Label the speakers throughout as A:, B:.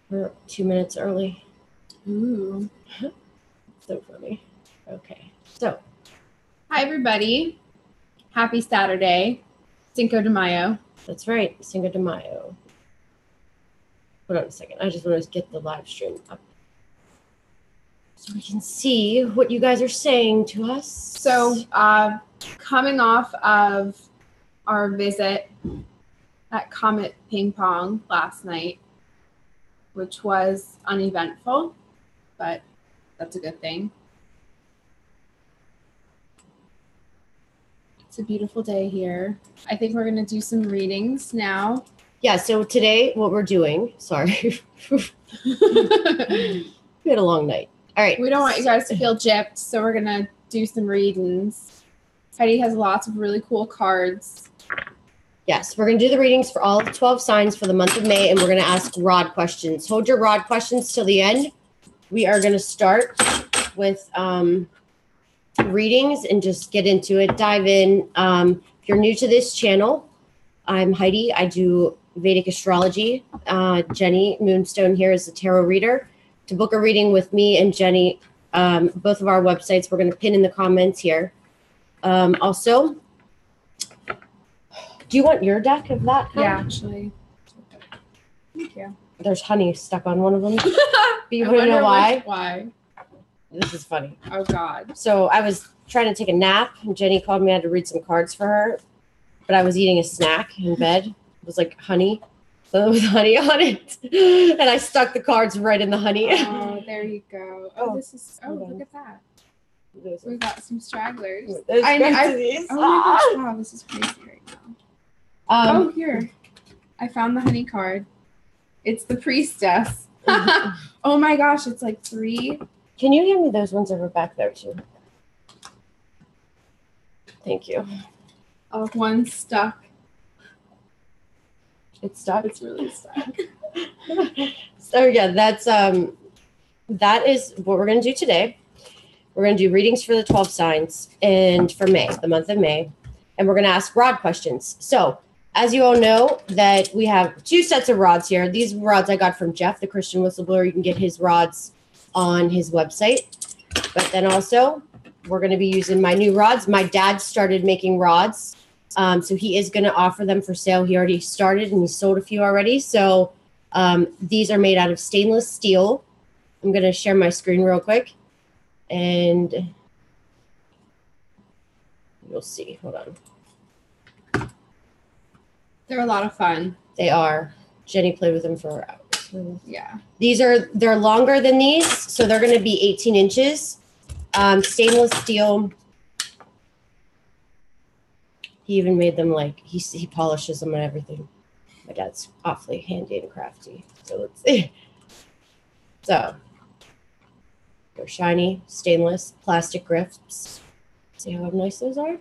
A: We're 2 minutes early.
B: Ooh.
A: So funny. Okay. So,
B: hi, everybody. Happy Saturday. Cinco de Mayo.
A: that's right. Cinco de Mayo. Hold on a second. I just want to get the live stream up so we can see what you guys are saying to us.
B: So, coming off of our visit at Comet Ping Pong last night, which was uneventful, but that's a good thing. It's a beautiful day here. I think we're going to do some readings now.
A: Yeah, so today what we're doing, sorry. We had a long night. All right.
B: We don't want you guys to feel gypped, so we're going to do some readings. Heidi has lots of really cool cards.
A: Yes, we're going to do the readings for all 12 signs for the month of May, and we're going to ask rod questions. Hold your rod questions till the end. We are going to start with readings and just get into it, dive in. If you're new to this channel, I'm Heidi. I do Vedic astrology. Jenny Moonstone here is a tarot reader. To book a reading with me and Jenny, both of our websites, we're going to pin in the comments here. Also, do you want your deck of that kind?
B: Yeah, actually. Thank you.
A: There's honey stuck on one of them. You want to know why?
B: Why?
A: This is funny.
B: Oh, God.
A: So I was trying to take a nap, and Jenny called me. I had to read some cards for her, but I was eating a snack in bed. It was like honey. So there was honey on it, and I stuck the cards right in the honey.
B: Oh, there you go. Oh, this is. Oh, look at that. We got some stragglers. Oh my gosh! Wow, this is crazy right now. Here, I found the honey card. It's the priestess. Oh my gosh, it's like 3.
A: Can you hand me those ones over back there too? Thank you.
B: Oh, one's stuck.
A: It's stuck.
B: It's really stuck.
A: So yeah, that is what we're going to do today. We're going to do readings for the 12 signs and for May, the month of May, and we're going to ask rod questions. So as you all know, that we have 2 sets of rods here. These rods I got from Jeff, the Christian whistleblower. You can get his rods on his website. But then also, we're going to be using my new rods. My dad started making rods, so he is going to offer them for sale. He already started, and he sold a few already. So these are made out of stainless steel. I'm going to share my screen real quick, and you'll see. Hold on.
B: They're a lot of fun.
A: They are. Jenny played with them for hours.
B: Yeah.
A: They're longer than these, so they're going to be 18 inches. Stainless steel. He even made them like, he polishes them and everything. My dad's awfully handy and crafty. So let's see. So they're shiny, stainless, plastic grips. See how nice those are?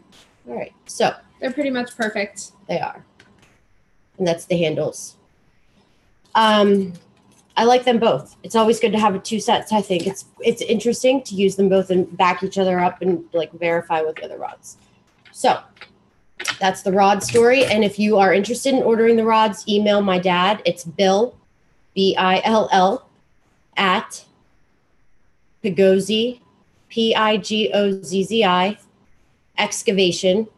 A: All right. So
B: they're pretty much perfect.
A: They are. And that's the handles. I like them both. It's always good to have 2 sets. I think it's interesting to use them both and back each other up and like verify with the other rods. So that's the rod story. And if you are interested in ordering the rods, email my dad. It's Bill, Bill, at Pigozzi, Pigozzi, excavation,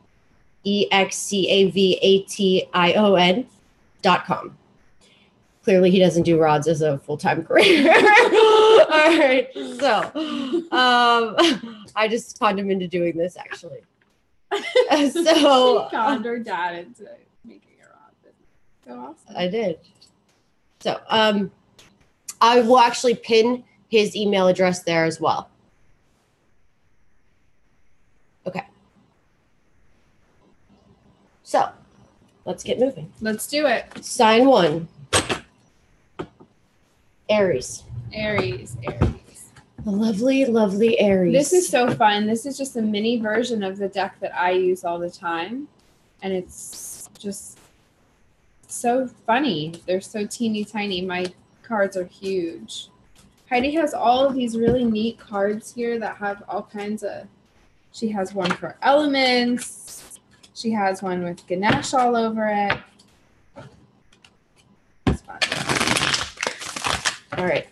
A: EXCAVATION.com. Clearly, he doesn't do rods as a full-time career. All right, so I just conned him into doing this, actually. So
B: you conned our dad into making a rod business. So awesome.
A: I did. So I will actually pin his email address there as well. Okay. So let's get moving.
B: Let's do it.
A: Sign 1. Aries.
B: Aries.
A: The lovely, lovely Aries.
B: This is so fun. This is just a mini version of the deck that I use all the time. And it's just so funny. They're so teeny tiny. My cards are huge. Heidi has all of these really neat cards here that have all kinds of... She has one for elements. She has one with Ganesh all over it. It's fun.
A: All right,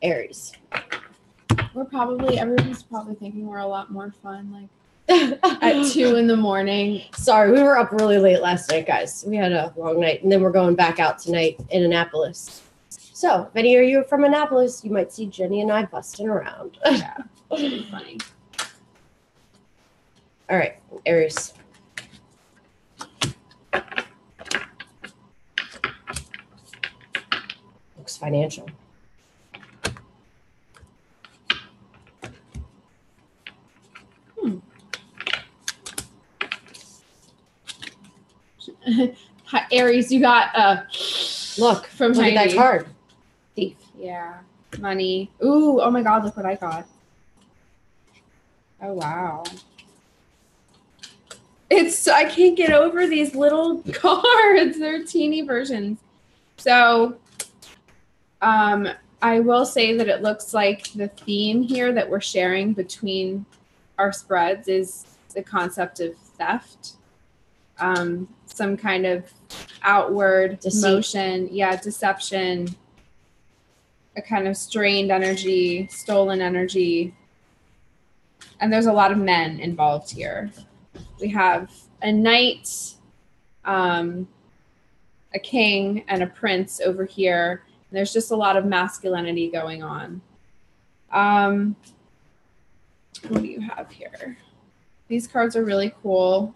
A: Aries.
B: Everyone's probably thinking we're a lot more fun, like at 2 a.m.
A: Sorry, we were up really late last night, guys. We had a long night, and then we're going back out tonight in Annapolis. So, if any of you are from Annapolis, you might see Jenny and I busting around.
B: Yeah, it'll be funny.
A: All right, Aries. Looks financial.
B: Hi, Aries, you got
A: Look
B: from
A: at that
B: Heidi.
A: card. Thief.
B: Yeah, money. Ooh, oh my God, look what I got. Oh wow. I can't get over these little cards. They're teeny versions. So I will say that it looks like the theme here that we're sharing between our spreads is the concept of theft. Some kind of outward motion, deception, a kind of strained energy, stolen energy. And there's a lot of men involved here. We have a knight, a king, and a prince over here. And there's just a lot of masculinity going on. What do you have here? These cards are really cool.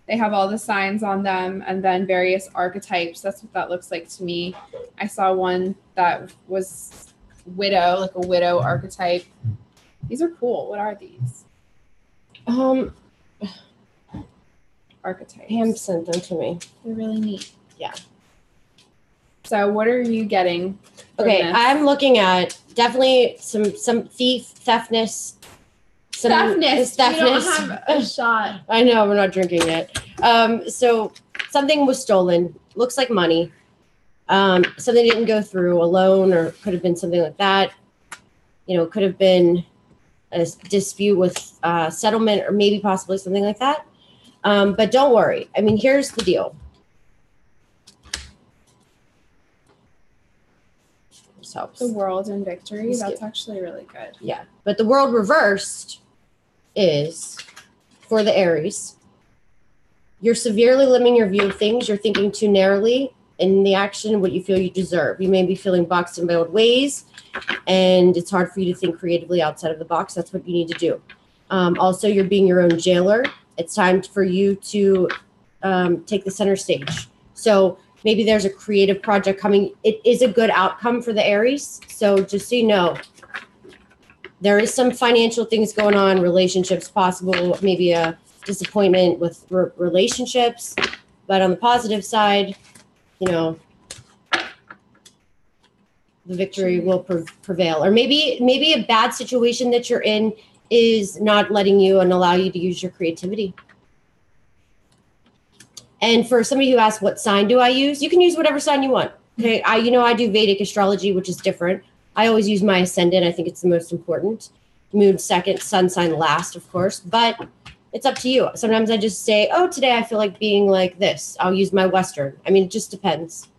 B: They have all the signs on them and then various archetypes. That's what that looks like to me. I saw one that was widow, like a widow archetype. These are cool. What are these? Archetypes.
A: Pam sent them to me.
B: They're really neat.
A: Yeah.
B: So what are you getting?
A: Okay, I'm looking at definitely some thief, theftness.
B: Theftness. We don't have a shot.
A: I know, we're not drinking yet. So something was stolen. Looks like money. Something didn't go through, a loan, or could have been something like that. You know, could have been a dispute with settlement, or maybe possibly something like that. But don't worry. I mean, here's the deal. This helps.
B: The world in victory. That's actually really good.
A: Yeah. But the world reversed is for the Aries. You're severely limiting your view of things. You're thinking too narrowly in the action what you feel you deserve. You may be feeling boxed in by old ways, and it's hard for you to think creatively outside of the box. That's what you need to do. Also, you're being your own jailer. It's time for you to take the center stage. So maybe there's a creative project coming. It is a good outcome for the Aries. So just so you know, there is some financial things going on, relationships possible, maybe a disappointment with relationships. But on the positive side, you know, the victory will prevail. Or maybe a bad situation that you're in is not letting you and allow you to use your creativity. And for somebody who asks, what sign do I use? You can use whatever sign you want. Okay. I do Vedic astrology, which is different. I always use my ascendant. I think it's the most important. Moon second, sun sign last, of course. But it's up to you. Sometimes I just say, oh, today I feel like being like this. I'll use my Western. I mean, it just depends.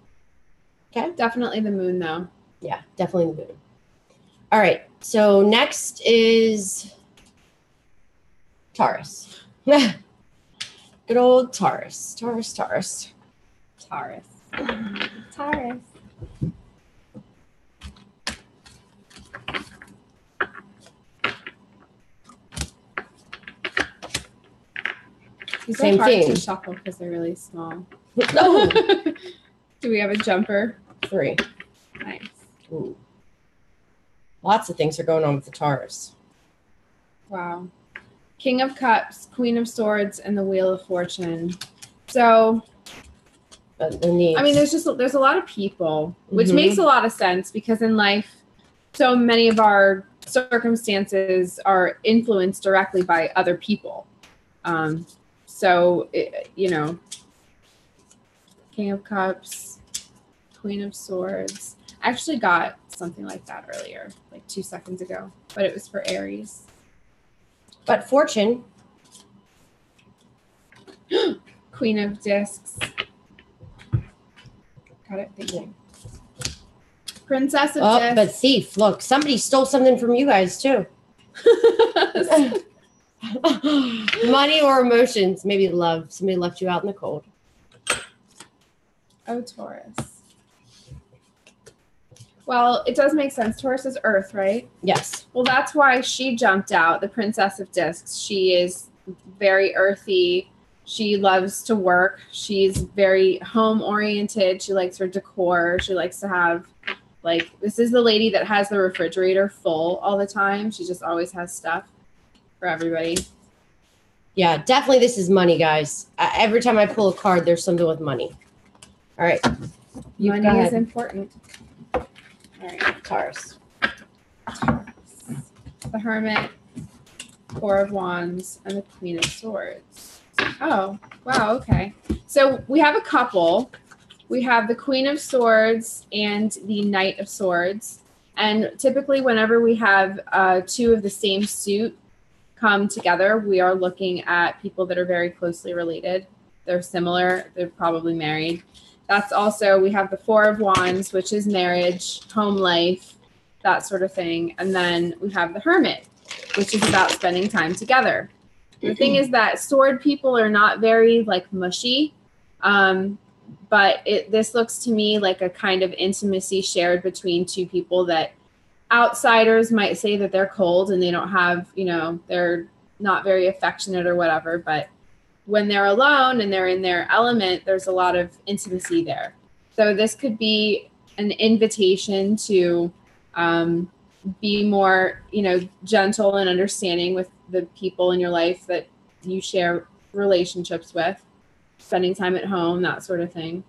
A: Okay.
B: Definitely the moon, though.
A: Yeah, definitely the moon. All right. So next is Taurus. Good old Taurus. Taurus.
B: Taurus. These
A: Same
B: are hard
A: thing.
B: to shuffle because they're really small.
A: No.
B: Do we have a jumper?
A: 3.
B: Nice.
A: Ooh. Lots of things are going on with the Taurus.
B: Wow. King of Cups, Queen of Swords, and the Wheel of Fortune. So, I mean, there's a lot of people, which makes a lot of sense because in life, so many of our circumstances are influenced directly by other people. King of Cups, Queen of Swords. I actually got something like that earlier, like 2 seconds ago, but it was for Aries.
A: But Fortune.
B: Queen of Discs. Got it. Thank you. Princess of
A: Oh,
B: Discs.
A: but thief. Look, somebody stole something from you guys too. Money or emotions, maybe love. Somebody left you out in the cold.
B: Oh, Taurus. Well, it does make sense. Taurus is Earth, right?
A: Yes.
B: Well, that's why she jumped out, the Princess of Discs. She is very earthy. She loves to work. She's very home-oriented. She likes her decor. She likes to have, like, this is the lady that has the refrigerator full all the time. She just always has stuff for everybody.
A: Yeah, definitely this is money, guys. Every time I pull a card, there's something with money. All right.
B: Money is important. All right.
A: Taurus.
B: The Hermit, Four of Wands, and the Queen of Swords. Oh, wow, okay. So we have a couple. We have the Queen of Swords and the Knight of Swords. And typically whenever we have two of the same suit come together, we are looking at people that are very closely related. They're similar. They're probably married. That's also, we have the Four of Wands, which is marriage, home life, that sort of thing. And then we have the Hermit, which is about spending time together. The thing is that sword people are not very like mushy, but this looks to me like a kind of intimacy shared between two people that outsiders might say that they're cold and they don't have, you know, they're not very affectionate or whatever, but when they're alone and they're in their element, there's a lot of intimacy there. So this could be an invitation to be more, you know, gentle and understanding with the people in your life that you share relationships with, spending time at home, that sort of thing.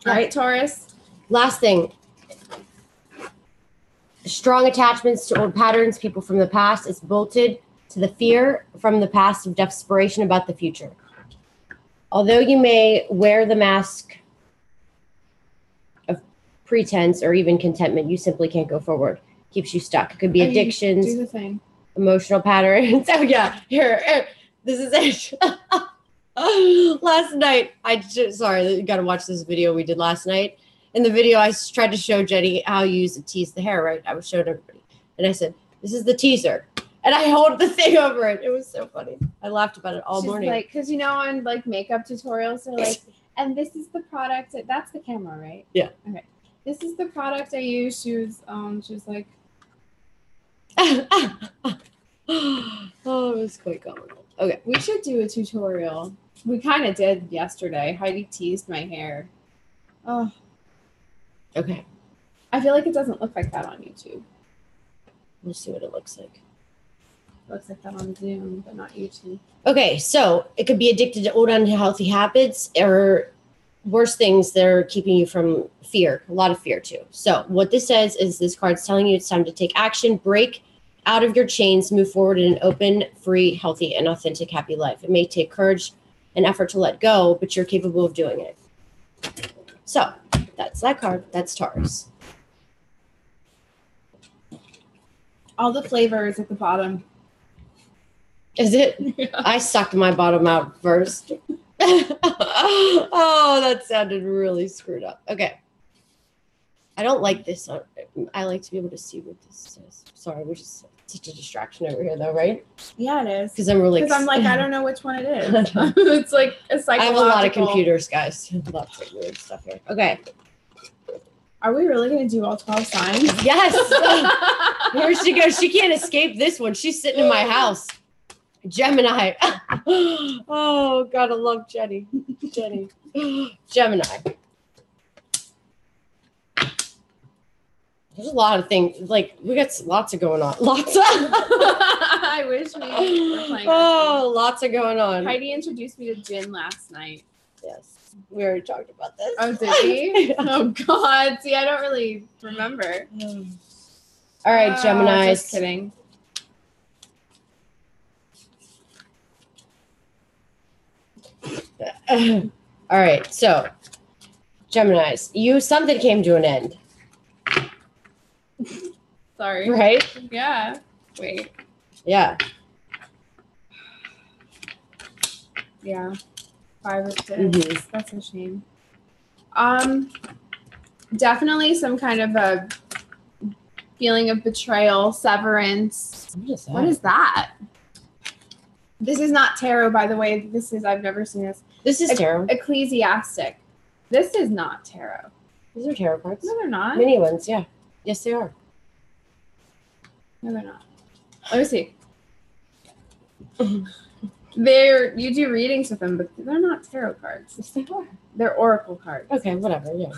B: All right, Taurus.
A: Last thing. Strong attachments to old patterns, people from the past. It's bolted to the fear from the past of desperation about the future. Although you may wear the mask of pretense or even contentment, you simply can't go forward. Keeps you stuck. It could be addictions,
B: do the thing.
A: Emotional patterns. Oh yeah, here. This is it. Last night, sorry, you got to watch this video we did last night. In the video, I tried to show Jenny how you use to tease the hair, right? I was showing everybody. And I said, this is the teaser. And I hold the thing over it. It was so funny. I laughed about it all morning.
B: Like, because you know, on like makeup tutorials, they're like, and this is the product. That's the camera, right?
A: Yeah.
B: Okay. This is the product I use. She was like,
A: oh, it was quite comical. Okay.
B: We should do a tutorial. We kind of did yesterday. Heidi teased my hair. Oh.
A: Okay.
B: I feel like it doesn't look like that on YouTube.
A: We'll see what it looks like.
B: It looks like that on Zoom, but not YouTube.
A: Okay, so it could be addicted to old unhealthy habits or worse things that are keeping you from fear, a lot of fear too. So what this says is this card's telling you it's time to take action, break out of your chains, move forward in an open, free, healthy, and authentic, happy life. It may take courage and effort to let go, but you're capable of doing it. So that's that card. That's Taurus.
B: All the flavors at the bottom.
A: Is it?
B: Yeah.
A: I sucked my bottom out first. Oh, that sounded really screwed up. Okay. I don't like this. I like to be able to see what this says. Sorry, we're just such a distraction over here, though, right?
B: Yeah, it is.
A: Because I'm really.
B: Because I'm like, I don't know which one it is. It's like a psychological.
A: I have a lot of computers, guys. Lots of weird stuff here. Okay.
B: Are we really going to do all 12 signs?
A: Yes. Here she goes. She can't escape this one. She's sitting in my house. Gemini. Oh, gotta love Jenny. Gemini. There's a lot of things. Like, we got lots of going on. Lots of.
B: I wish we were playing.
A: Oh, lots of going on.
B: Heidi introduced me to gin last night.
A: Yes. We already talked about this.
B: Oh, did we? Oh, God. See, I don't really remember.
A: All right, Gemini.
B: Just kidding.
A: All right, so Geminis, something came to an end.
B: Sorry.
A: Right?
B: Yeah. Wait.
A: Yeah.
B: Yeah. 5 of 6.
A: Mm-hmm.
B: That's a shame. definitely some kind of a feeling of betrayal, severance. What is that? This is not tarot, by the way. This is, I've never seen this.
A: This is tarot.
B: Ecclesiastic. This is not tarot.
A: These are tarot cards.
B: No, they're not.
A: Mini ones, yeah. Yes, they are.
B: No, they're not. Let me see. You do readings with them, but they're not tarot cards.
A: Yes, they are.
B: They're oracle cards.
A: Okay, whatever, yeah.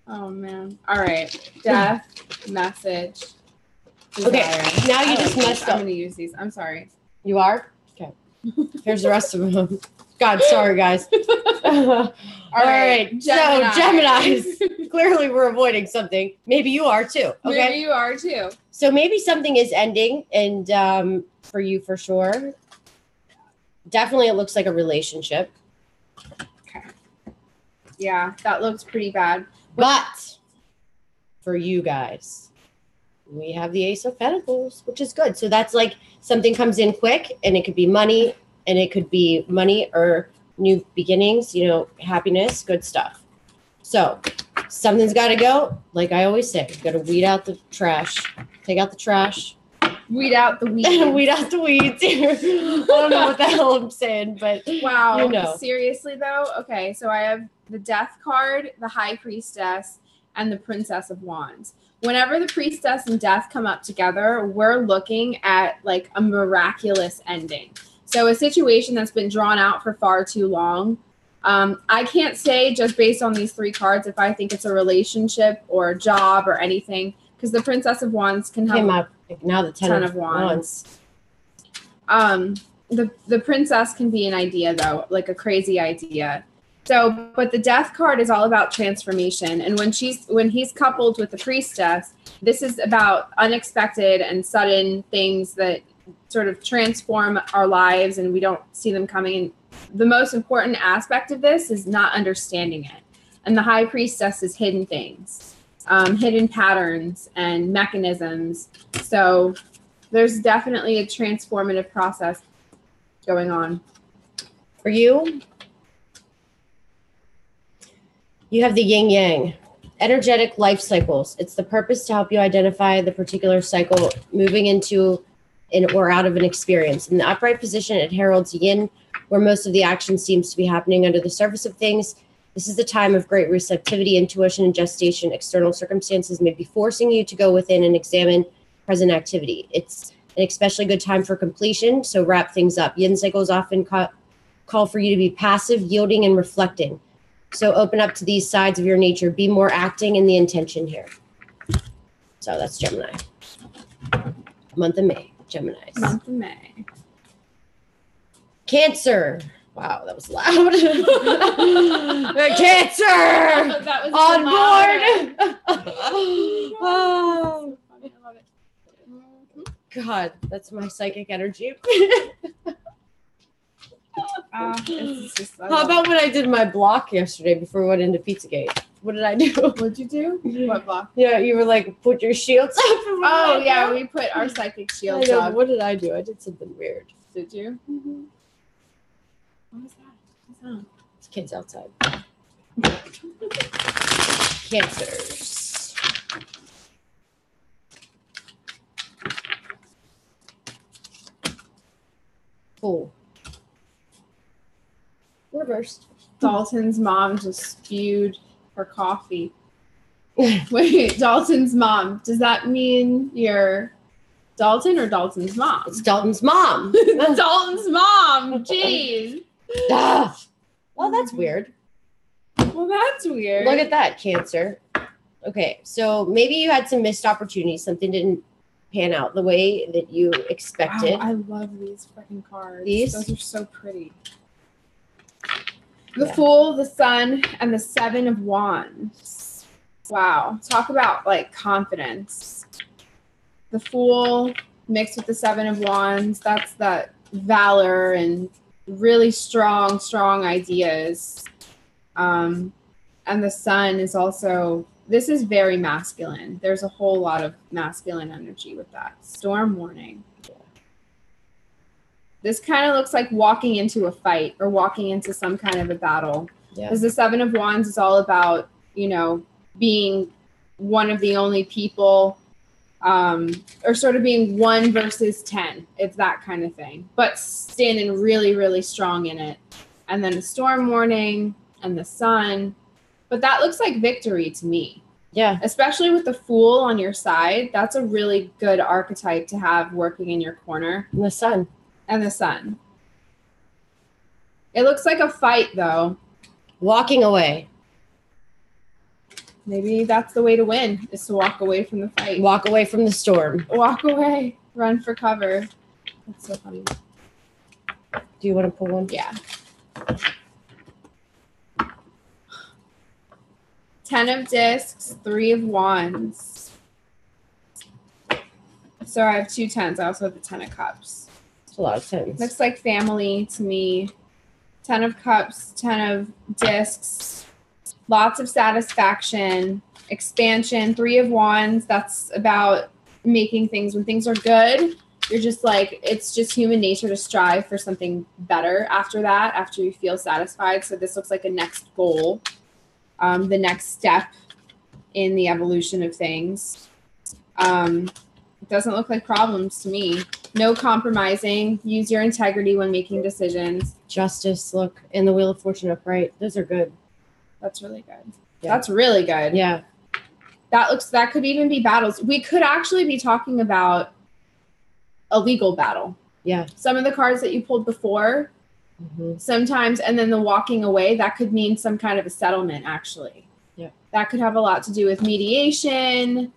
B: Oh, man. All right. Death, message, desire.
A: Okay, now you just messed up.
B: I'm going to use these. I'm sorry.
A: You are? Okay. Here's the rest of them. God, sorry, guys. All right.
B: Gemini.
A: So, Geminis. Clearly, we're avoiding something. Maybe you are too. Okay.
B: Maybe you are too.
A: So, maybe something is ending, and for you, for sure. Definitely, it looks like a relationship.
B: Okay. Yeah, that looks pretty bad.
A: But for you guys, we have the Ace of Pentacles, which is good. So that's like something comes in quick, and it could be money, and it could be money or new beginnings, you know, happiness, good stuff. So something's got to go. Like I always say, got to weed out the trash, take out the trash.
B: Weed out the weeds.
A: Weed out the weeds. I don't know what the hell I'm saying, but
B: wow.
A: You know.
B: Seriously though? Okay, so I have the Death card, the High Priestess, and the Princess of Wands. Whenever the Priestess and Death come up together, we're looking at like a miraculous ending. So a situation that's been drawn out for far too long. I can't say just based on these three cards if I think it's a relationship or a job or anything, because the Princess of Wands can have
A: now the ten of Wands.
B: The Princess can be an idea though, like a crazy idea. So, but the Death card is all about transformation, and when he's coupled with the Priestess, this is about unexpected and sudden things that sort of transform our lives, and we don't see them coming. And the most important aspect of this is not understanding it. And the High Priestess is hidden things, hidden patterns and mechanisms. So there's definitely a transformative process going on.
A: For you, you have the yin yang, energetic life cycles. It's the purpose to help you identify the particular cycle moving into or out of an experience. In the upright position, it heralds yin, where most of the action seems to be happening under the surface of things. This is a time of great receptivity, intuition, and gestation. External circumstances may be forcing you to go within and examine present activity. It's an especially good time for completion, so wrap things up. Yin cycles often call for you to be passive, yielding, and reflecting. So open up to these sides of your nature. Be more acting in the intention here. So that's Gemini. Month of May, Geminis.
B: Month of May.
A: Cancer. Wow, that was loud. Cancer
B: That was
A: on
B: board.
A: Oh,
B: I love it.
A: God, that's my psychic energy.
B: It's just,
A: How about when I did my block yesterday before we went into Pizzagate? What did I do?
B: What'd you do? What block?
A: Yeah, you were like, put your shields up.
B: Oh, yeah, we put our psychic shields
A: I know,
B: up.
A: what did I do? I did something weird.
B: Did you? Mm-hmm. What was that? What's that?
A: It's kids outside. Cancers. Cool. Reversed.
B: Dalton's mom just spewed her coffee. Wait, Dalton's mom. Does that mean you're Dalton or Dalton's mom?
A: It's Dalton's mom.
B: Dalton's mom. Jeez.
A: Well, that's weird.
B: Well, that's weird.
A: Look at that, Cancer. Okay, so maybe you had some missed opportunities. Something didn't pan out the way that you expected.
B: Wow, I love these freaking cards.
A: These?
B: Those are so pretty. The Fool, the Sun, and the Seven of Wands. Wow. Talk about like confidence. The Fool mixed with the Seven of Wands. That's that valor and really strong ideas. And the Sun is also, this is very masculine. There's a whole lot of masculine energy with that. Storm warning. This kind of looks like walking into a fight or walking into some kind of a battle.
A: Yeah.
B: Because the Seven of Wands is all about you know, being one of the only people, or sort of being 1 versus 10. It's that kind of thing, but standing really, really strong in it. And then the storm warning and the sun. But that looks like victory to me.
A: Yeah.
B: Especially with the Fool on your side. That's a really good archetype to have working in your corner.
A: And the sun.
B: And the sun. It looks like a fight, though.
A: Walking away.
B: Maybe that's the way to win, is to walk away from the fight.
A: Walk away from the storm.
B: Walk away. Run for cover. That's so funny.
A: Do you want to pull one?
B: Yeah. 10 of discs, 3 of wands. So I have 2 10s. I also have the 10 of cups.
A: It's a lot of tens.
B: Looks like family to me. 10 of cups, 10 of discs. Lots of satisfaction, expansion, 3 of wands. That's about making things, when things are good, you're just like, it's just human nature to strive for something better after that, after you feel satisfied. So this looks like a next goal, the next step in the evolution of things. It doesn't look like problems to me. No compromising. Use your integrity when making decisions.
A: Justice, look, and the Wheel of Fortune upright. Those are good.
B: That's really good.
A: Yeah.
B: That's really good.
A: Yeah.
B: That could even be battles. We could actually be talking about a legal battle.
A: Yeah.
B: Some of the cards that you pulled before, sometimes, and then the walking away, that could mean some kind of a settlement, actually.
A: Yeah.
B: That could have a lot to do with mediation.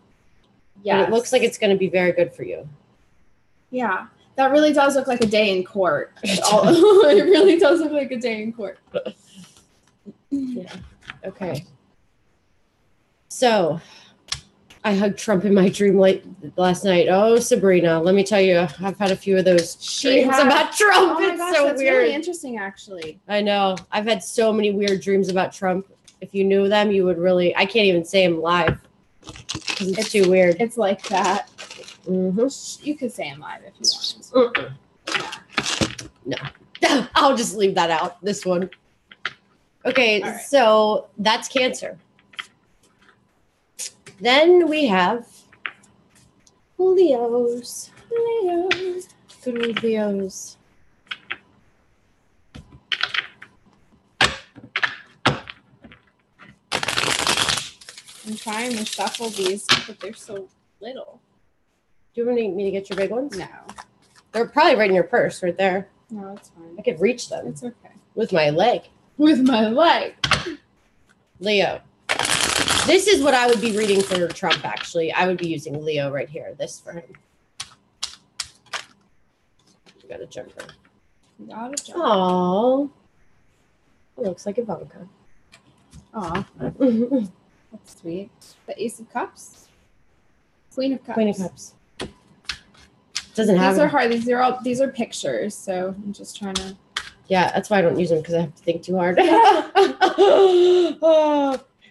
B: Yeah.
A: It looks like it's going to be very good for you.
B: Yeah. That really does look like a day in court. It really does look like a day in court.
A: Yeah. Okay. So, I hugged Trump in my dream last night. Oh, Sabrina, let me tell you, I've had a few of those dreams about Trump.
B: Oh my
A: it's
B: gosh,
A: so
B: that's
A: weird.
B: really interesting, actually.
A: I know. I've had so many weird dreams about Trump. If you knew them, you would really. I can't even say them live because it's too weird.
B: It's like that.
A: Mm-hmm.
B: You could say them live if you wanted.
A: No, I'll just leave that out. This one. Okay,
B: right.
A: So that's Cancer. Then we have Leos. Good old Leos.
B: I'm trying to shuffle these, but they're so little.
A: Do you want me to get your big ones?
B: No.
A: They're probably right in your purse, right there.
B: No, it's fine.
A: I could reach them.
B: It's okay.
A: With my leg.
B: With my leg.
A: Leo. This is what I would be reading for Trump, actually. I would be using Leo right here. This for him. You got a jumper.
B: Got a jumper.
A: Aww. It looks like Ivanka.
B: Aw. That's sweet. The Ace of Cups. Queen of Cups.
A: Queen of Cups. Doesn't have.
B: These are hard. These are pictures, so I'm just trying to.
A: Yeah, that's why I don't use them, because I have to think too hard.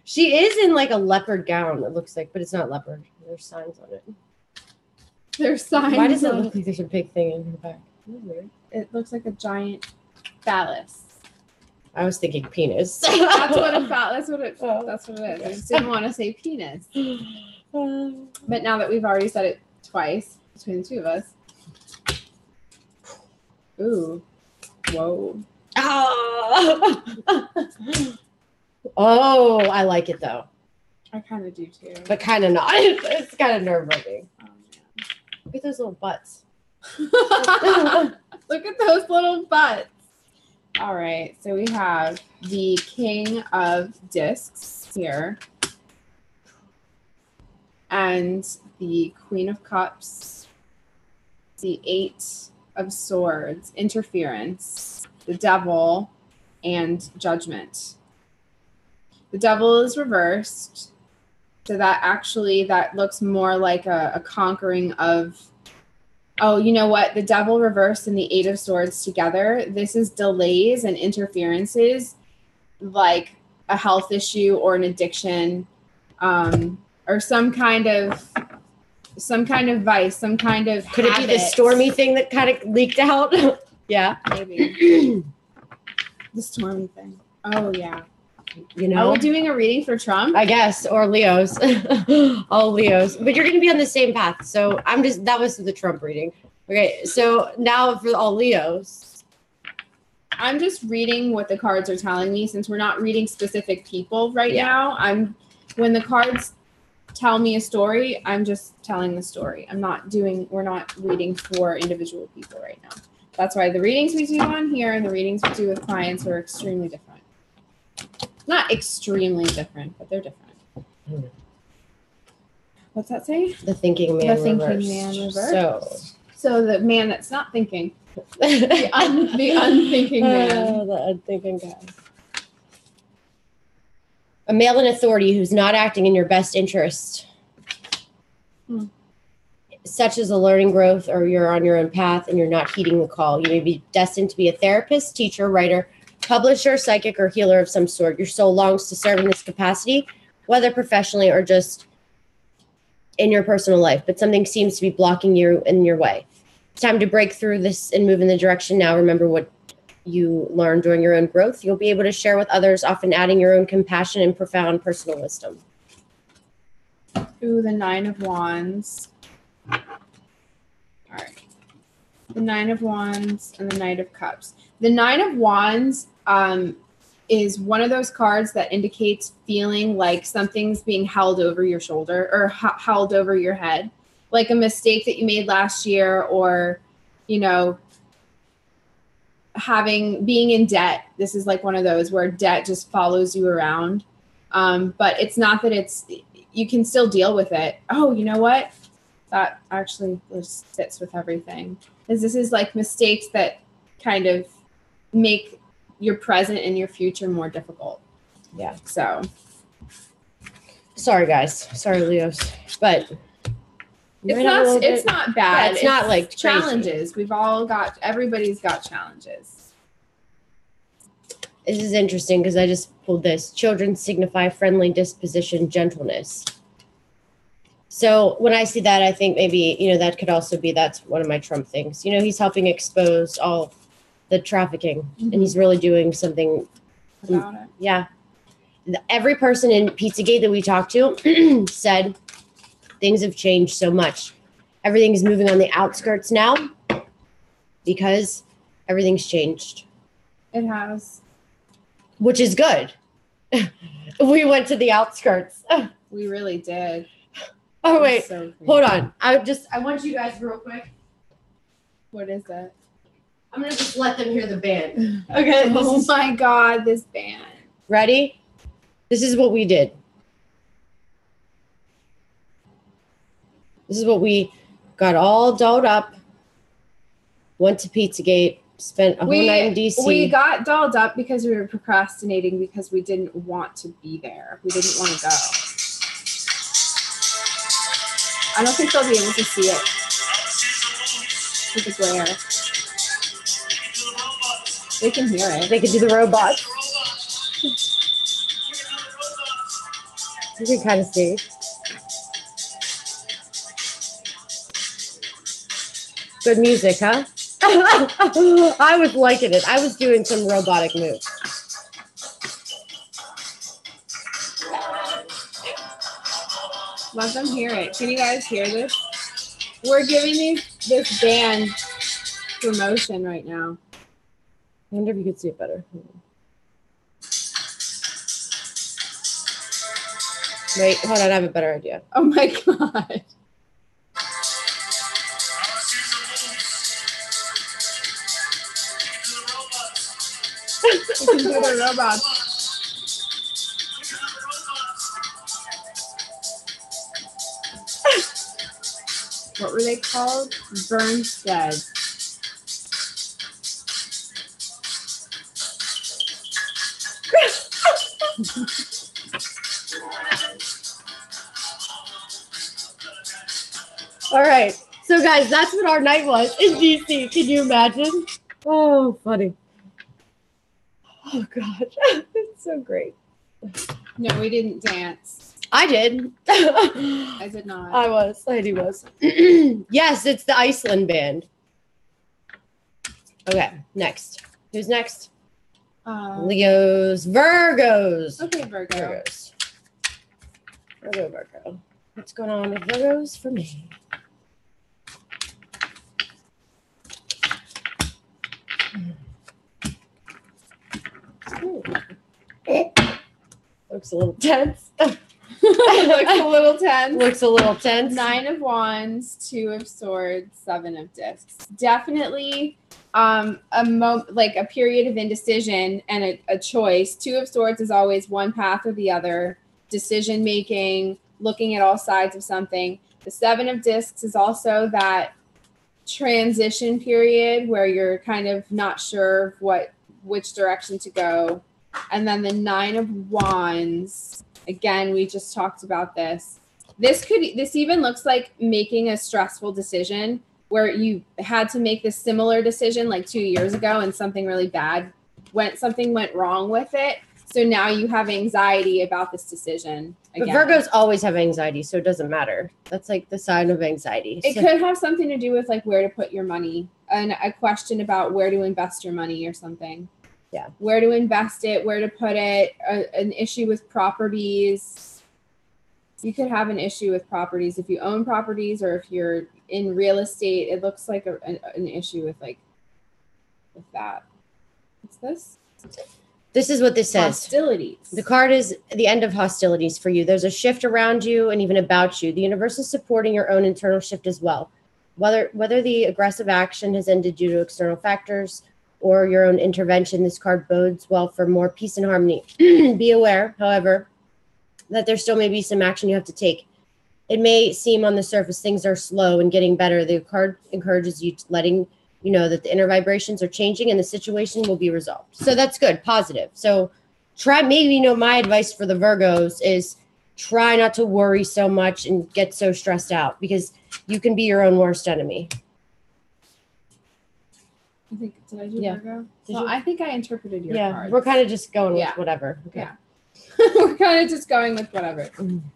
A: She is in like a leopard gown, it looks like, but it's not leopard. There's signs on it.
B: There's signs.
A: Why does it look like there's a big thing in her back? Weird.
B: It looks like a giant phallus.
A: I was thinking penis.
B: That's what it felt. That's what it is. I just didn't want to say penis. But now that we've already said it twice between the two of us. Ooh. Whoa.
A: Oh, I like it though.
B: I kind of do too.
A: But kind of not. It's kind of nerve-wracking.
B: Oh,
A: Look at those little butts.
B: Look at those little butts. All right. So we have the King of Discs here. And the Queen of Cups. The 8 of Swords. Interference. The Devil. And Judgment. The Devil is reversed. So that looks more like a conquering of, oh, you know what? The Devil reversed and the 8 of Swords together. This is delays and interferences, like a health issue or an addiction, or some kind of vice, some kind of
A: Could it be the stormy thing that kind of leaked out? Yeah.
B: Maybe. The stormy thing. Oh, yeah.
A: You know,
B: are we doing a reading for Trump?
A: I guess, or Leos, all Leos. But you're going to be on the same path. So that was the Trump reading. Okay, so now for all Leos.
B: I'm just reading what the cards are telling me since we're not reading specific people right now. When the cards tell me a story, I'm just telling the story. We're not reading for individual people right now. That's why the readings we do on here and the readings we do with clients are extremely different. Not extremely different, but they're different. What's that say?
A: The thinking man.
B: The
A: reversed.
B: thinking man reversed. So the man that's not thinking. the unthinking man.
A: The unthinking guy. A male in authority who's not acting in your best interest. Such as a learning growth, or you're on your own path and you're not heeding the call. You may be destined to be a therapist, teacher, writer, publisher, psychic, or healer of some sort. Your soul longs to serve in this capacity, whether professionally or just in your personal life, but something seems to be blocking you in your way. It's time to break through this and move in the direction now. Remember what you learned during your own growth. You'll be able to share with others, often adding your own compassion and profound personal wisdom.
B: Ooh, the Nine of Wands. All right. The Nine of Wands and the Knight of Cups. The Nine of Wands is one of those cards that indicates feeling like something's being held over your shoulder or held over your head, like a mistake that you made last year, or, you know, being in debt. This is like one of those where debt just follows you around. But it's not that you can still deal with it. Oh, you know what? That actually just fits with everything. This is like mistakes that kind of make your present and your future more difficult.
A: Yeah.
B: So.
A: Sorry, guys. Sorry, Leos. But
B: it's not bad.
A: Yeah, it's not like
B: challenges.
A: Crazy.
B: Everybody's got challenges.
A: This is interesting because I just pulled this. Children signify friendly disposition, gentleness. So when I see that, I think maybe, that could also be, that's one of my Trump things. He's helping expose all the trafficking, and he's really doing something
B: about it.
A: Yeah. Every person in Pizzagate that we talked to said things have changed so much. Everything is moving on the outskirts now because everything's changed.
B: It has.
A: Which is good. We went to the outskirts.
B: We really did.
A: Oh, wait. So hold on. I want you guys real quick.
B: What is it?
A: I'm going to just let them hear the band. Okay.
B: Oh my God, this band.
A: Ready? This is what we did. This is what we got all dolled up, went to Pizzagate, spent a whole night in DC.
B: We got dolled up because we were procrastinating because we didn't want to be there. We didn't want to go. I don't think they'll be able to see it with the glare. They can hear it.
A: They can do the robots. You can kind of see. Good music, huh? I was liking it. I was doing some robotic moves.
B: Let them hear it. Can you guys hear this? We're giving this band promotion right now.
A: I wonder if you could see it better. Wait, hold on. I have a better idea.
B: Oh my God. We can do the robots. What were they called? Burnstead.
A: All right. So, guys, that's what our night was in DC. Can you imagine? Oh, funny. Oh, God. It's so great.
B: No, we didn't dance.
A: I did.
B: I did not.
A: I was. Heidi was. Yes, it's the Iceland band. Okay, next. Who's next? Leos, Virgos.
B: Okay, Virgo.
A: Virgos. Virgo. What's going on with Virgos for me? Looks a little tense.
B: Looks a little tense.
A: Looks a little tense.
B: 9 of Wands, 2 of Swords, 7 of Discs. Definitely like a period of indecision and a choice. 2 of Swords is always one path or the other. Decision making, looking at all sides of something. The 7 of Discs is also that transition period where you're kind of not sure which direction to go. And then the 9 of Wands, again, we just talked about this. This even looks like making a stressful decision where you had to make this similar decision like 2 years ago and something really bad something went wrong with it. So now you have anxiety about this decision. Again.
A: But Virgos always have anxiety, so it doesn't matter. That's like the sign of anxiety.
B: It could have something to do with like where to put your money and a question about where to invest your money or something.
A: Yeah.
B: Where to invest it, where to put it, an issue with properties. You could have an issue with properties if you own properties or if you're in real estate. It looks like an issue with that. What's this?
A: This is what this says.
B: Hostilities.
A: The card is the end of hostilities for you. There's a shift around you and even about you. The universe is supporting your own internal shift as well. Whether the aggressive action has ended due to external factors or your own intervention, this card bodes well for more peace and harmony. Be aware, however, that there still may be some action you have to take. It may seem on the surface things are slow and getting better. The card encourages you to letting you know that the inner vibrations are changing and the situation will be resolved. So that's good, positive. So my advice for the Virgos is try not to worry so much and get so stressed out because you can be your own worst enemy.
B: Did I do
A: Yeah.
B: Virgo? I think I interpreted your cards.
A: We're kind of just going with whatever. Okay.
B: Yeah. We're kind of just going with whatever.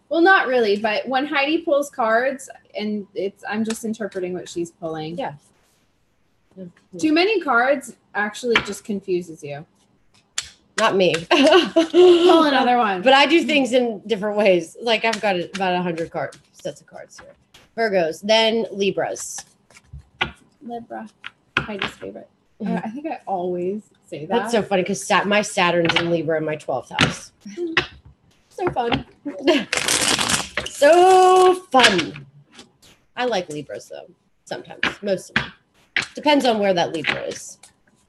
B: Well, not really, but when Heidi pulls cards and I'm just interpreting what she's pulling.
A: Yeah.
B: Too many cards actually just confuses you.
A: Not me.
B: Pull another one.
A: But I do things in different ways. Like I've got about 100 sets of cards here. Virgos, then Libras.
B: Libra, Heidi's favorite. I think I always say that.
A: That's so funny because my Saturn's in Libra in my 12th house.
B: So fun.
A: So fun. I like Libras though. Sometimes. Most of them. Depends on where that Libra is.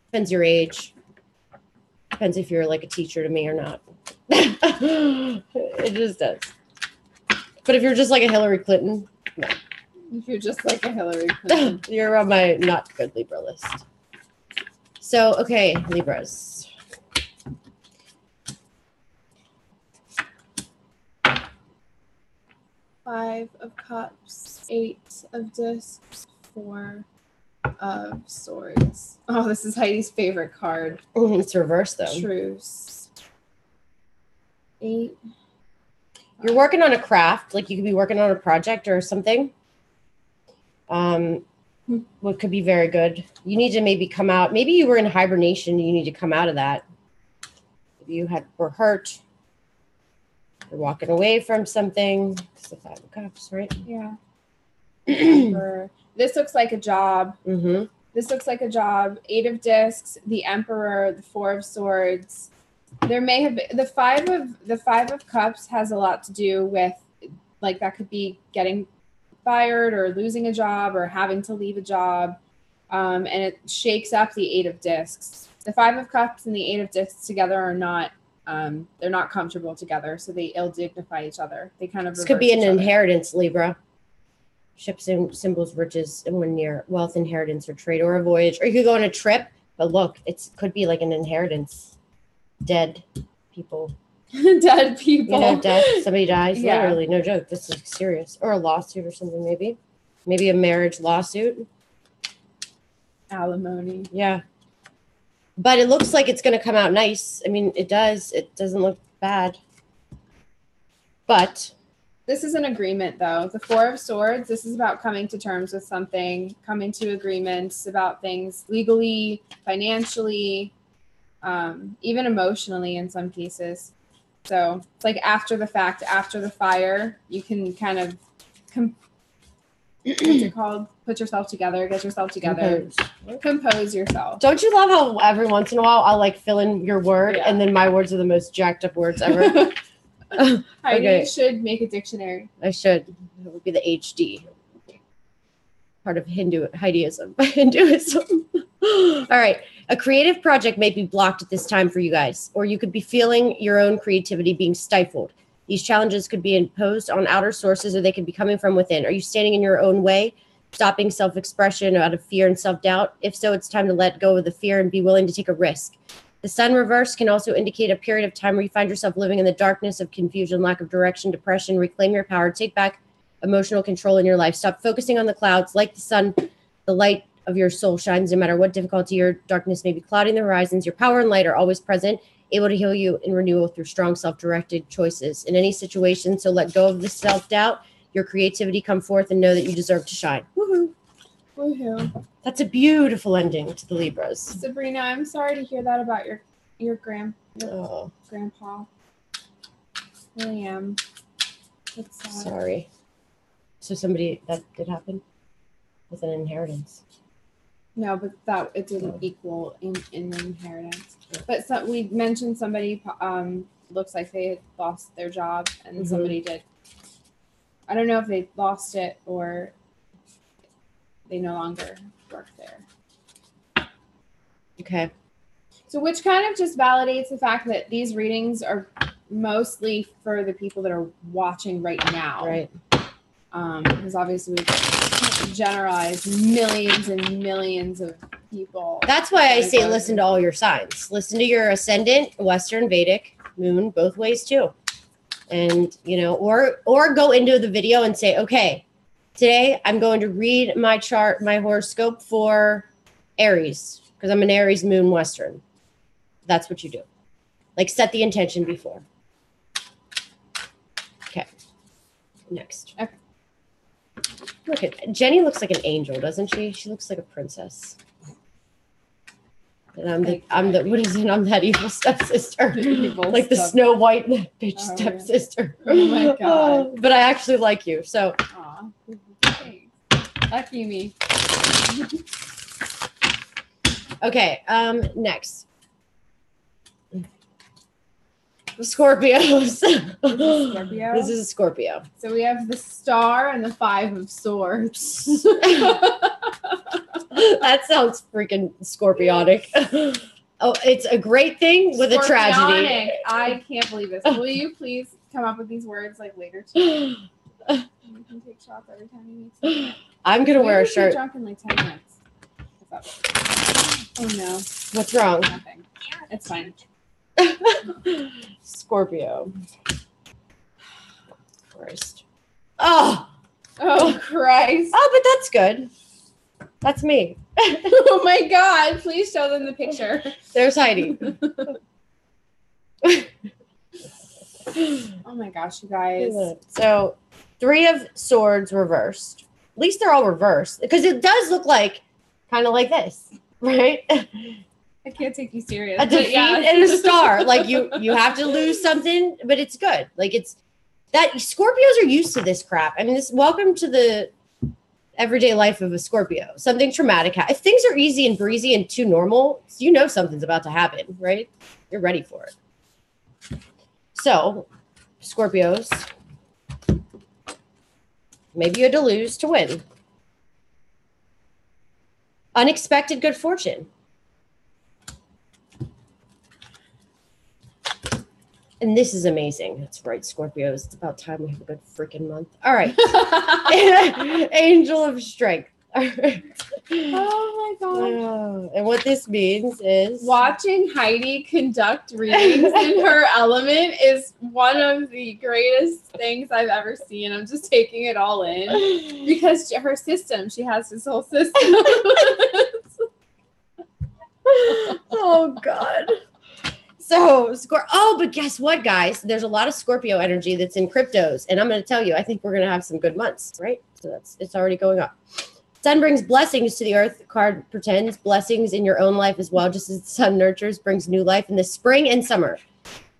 A: Depends your age. Depends if you're like a teacher to me or not. It just does. But if you're just like a Hillary Clinton, no.
B: If you're just like a Hillary Clinton.
A: You're on my not good Libra list. So, okay, Libras.
B: Five of Cups, 8 of Discs, 4 of Swords. Oh, this is Heidi's favorite card.
A: It's reversed though.
B: Truce. 8.
A: You're working on a craft, like you could be working on a project or something. What could be very good. You need to maybe come out. Maybe you were in hibernation. You need to come out of that. If you were hurt. You're walking away from something. It's the 5 of Cups, right?
B: Yeah. This looks like a job.
A: Mm-hmm.
B: This looks like a job. 8 of Discs, the Emperor, the 4 of Swords. There may have been the 5 of Cups has a lot to do with like that could be getting fired or losing a job or having to leave a job. And it shakes up the 8 of Discs. The 5 of Cups and the 8 of Discs together are not they're not comfortable together, so they ill-dignify each other. They kind of
A: this could be an inheritance, Libra. Ship symbols riches and when near wealth, inheritance, or trade, or a voyage. Or you could go on a trip, but look, it could be like an inheritance. Dead people.
B: Dead people.
A: You know, death. Somebody dies.
B: Yeah.
A: Literally, no joke. This is serious. Or a lawsuit or something, maybe. Maybe a marriage lawsuit.
B: Alimony.
A: Yeah. But it looks like it's going to come out nice. I mean, it does. It doesn't look bad. But
B: this is an agreement, though. The 4 of Swords, this is about coming to terms with something, coming to agreements about things legally, financially. even emotionally in some cases. So it's like after the fact, after the fire, you can kind of, what's it called? Put yourself together, get yourself together, compose yourself.
A: Don't you love how every once in a while I'll like fill in your word and then my words are the most jacked up words ever?
B: Heidi should make a dictionary.
A: I should. It would be the HD. Part of Hinduism. Hinduism. All right. A creative project may be blocked at this time for you guys, or you could be feeling your own creativity being stifled. These challenges could be imposed on outer sources, or they could be coming from within. Are you standing in your own way, stopping self-expression out of fear and self-doubt? If so, it's time to let go of the fear and be willing to take a risk. The sun reverse can also indicate a period of time where you find yourself living in the darkness of confusion, lack of direction, depression. Reclaim your power. Take back emotional control in your life. Stop focusing on the clouds. Like the sun, the light of your soul shines no matter what difficulty or darkness may be clouding the horizons. Your power and light are always present, able to heal you in renewal through strong self-directed choices in any situation. So let go of the self-doubt, your creativity, come forth and know that you deserve to shine. Woohoo.
B: Woohoo.
A: That's a beautiful ending to the Libras.
B: Sabrina, I'm sorry to hear that about your grandpa. Really am. It's sad.
A: Sorry. So that did happen with an inheritance.
B: No, but that it didn't equal in the inheritance. But we mentioned somebody looks like they had lost their job, and somebody did. I don't know if they lost it or they no longer work there.
A: Okay.
B: So which kind of just validates the fact that these readings are mostly for the people that are watching right now.
A: Right.
B: Because obviously we can't generalize millions and millions of people.
A: That's why I say listen to all your signs. Listen to your ascendant, Western, Vedic, moon, both ways too. And, or go into the video and say, okay, today I'm going to read my chart, my horoscope for Aries, because I'm an Aries moon Western. That's what you do. Like set the intention before. Okay. Next.
B: Okay.
A: Look at Jenny looks like an angel, doesn't she? She looks like a princess. And I'm that evil stepsister. Like the Snow White bitch stepsister.
B: Oh my god.
A: But I actually like you, so.
B: Aw. Thanks. Lucky me.
A: Okay, next. Scorpios.
B: Scorpio?
A: This is a Scorpio.
B: So we have the Star and the Five of Swords.
A: That sounds freaking scorpionic. Oh, it's a great thing with a tragedy.
B: I can't believe this. Will you please come up with these words like later too? You can take shots every time you need to.
A: I'm gonna wear a shirt.
B: Drunk in like 10 minutes. Oh no.
A: What's wrong?
B: Nothing. It's fine.
A: Scorpio. Christ. Oh,
B: Christ.
A: Oh, but that's good. That's me.
B: Oh my God. Please show them the picture.
A: There's Heidi.
B: Oh my gosh, you guys.
A: So 3 of Swords reversed. At least they're all reversed because it does look like kind of like this, right?
B: I can't take you serious.
A: A defeat and a star. Like you have to lose something, but it's good. Like it's that Scorpios are used to this crap. I mean, welcome to the everyday life of a Scorpio. Something traumatic. If things are easy and breezy and too normal, something's about to happen, right? You're ready for it. So, Scorpios, maybe you had to lose to win. Unexpected good fortune. And this is amazing. That's right, Scorpios. It's about time we have a good freaking month. All right. Angel of Strength. All right.
B: Oh my gosh.
A: And what this means is
B: watching Heidi conduct readings in her element is one of the greatest things I've ever seen. I'm just taking it all in because her system, she has this whole system.
A: Oh God. So, but guess what, guys? There's a lot of Scorpio energy that's in cryptos. And I'm going to tell you, I think we're going to have some good months, right? So it's already going up. Sun brings blessings to the earth. The card pretends blessings in your own life as well, just as the sun nurtures, brings new life in the spring and summer.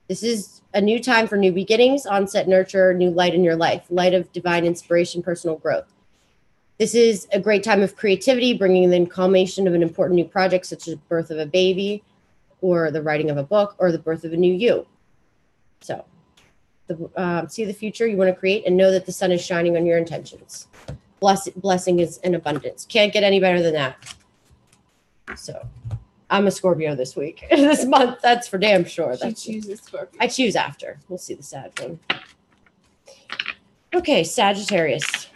A: This is a new time for new beginnings, onset, nurture, new light in your life, light of divine inspiration, personal growth. This is a great time of creativity, bringing in the culmination of an important new project, such as the birth of a baby or the writing of a book or the birth of a new you. So see the future you want to create and know that the sun is shining on your intentions. Blessing is in abundance. Can't get any better than that. So I'm a Scorpio this week, this month. That's for damn sure.
B: She chooses Scorpio.
A: I choose after. We'll see the sad one. Okay, Sagittarius.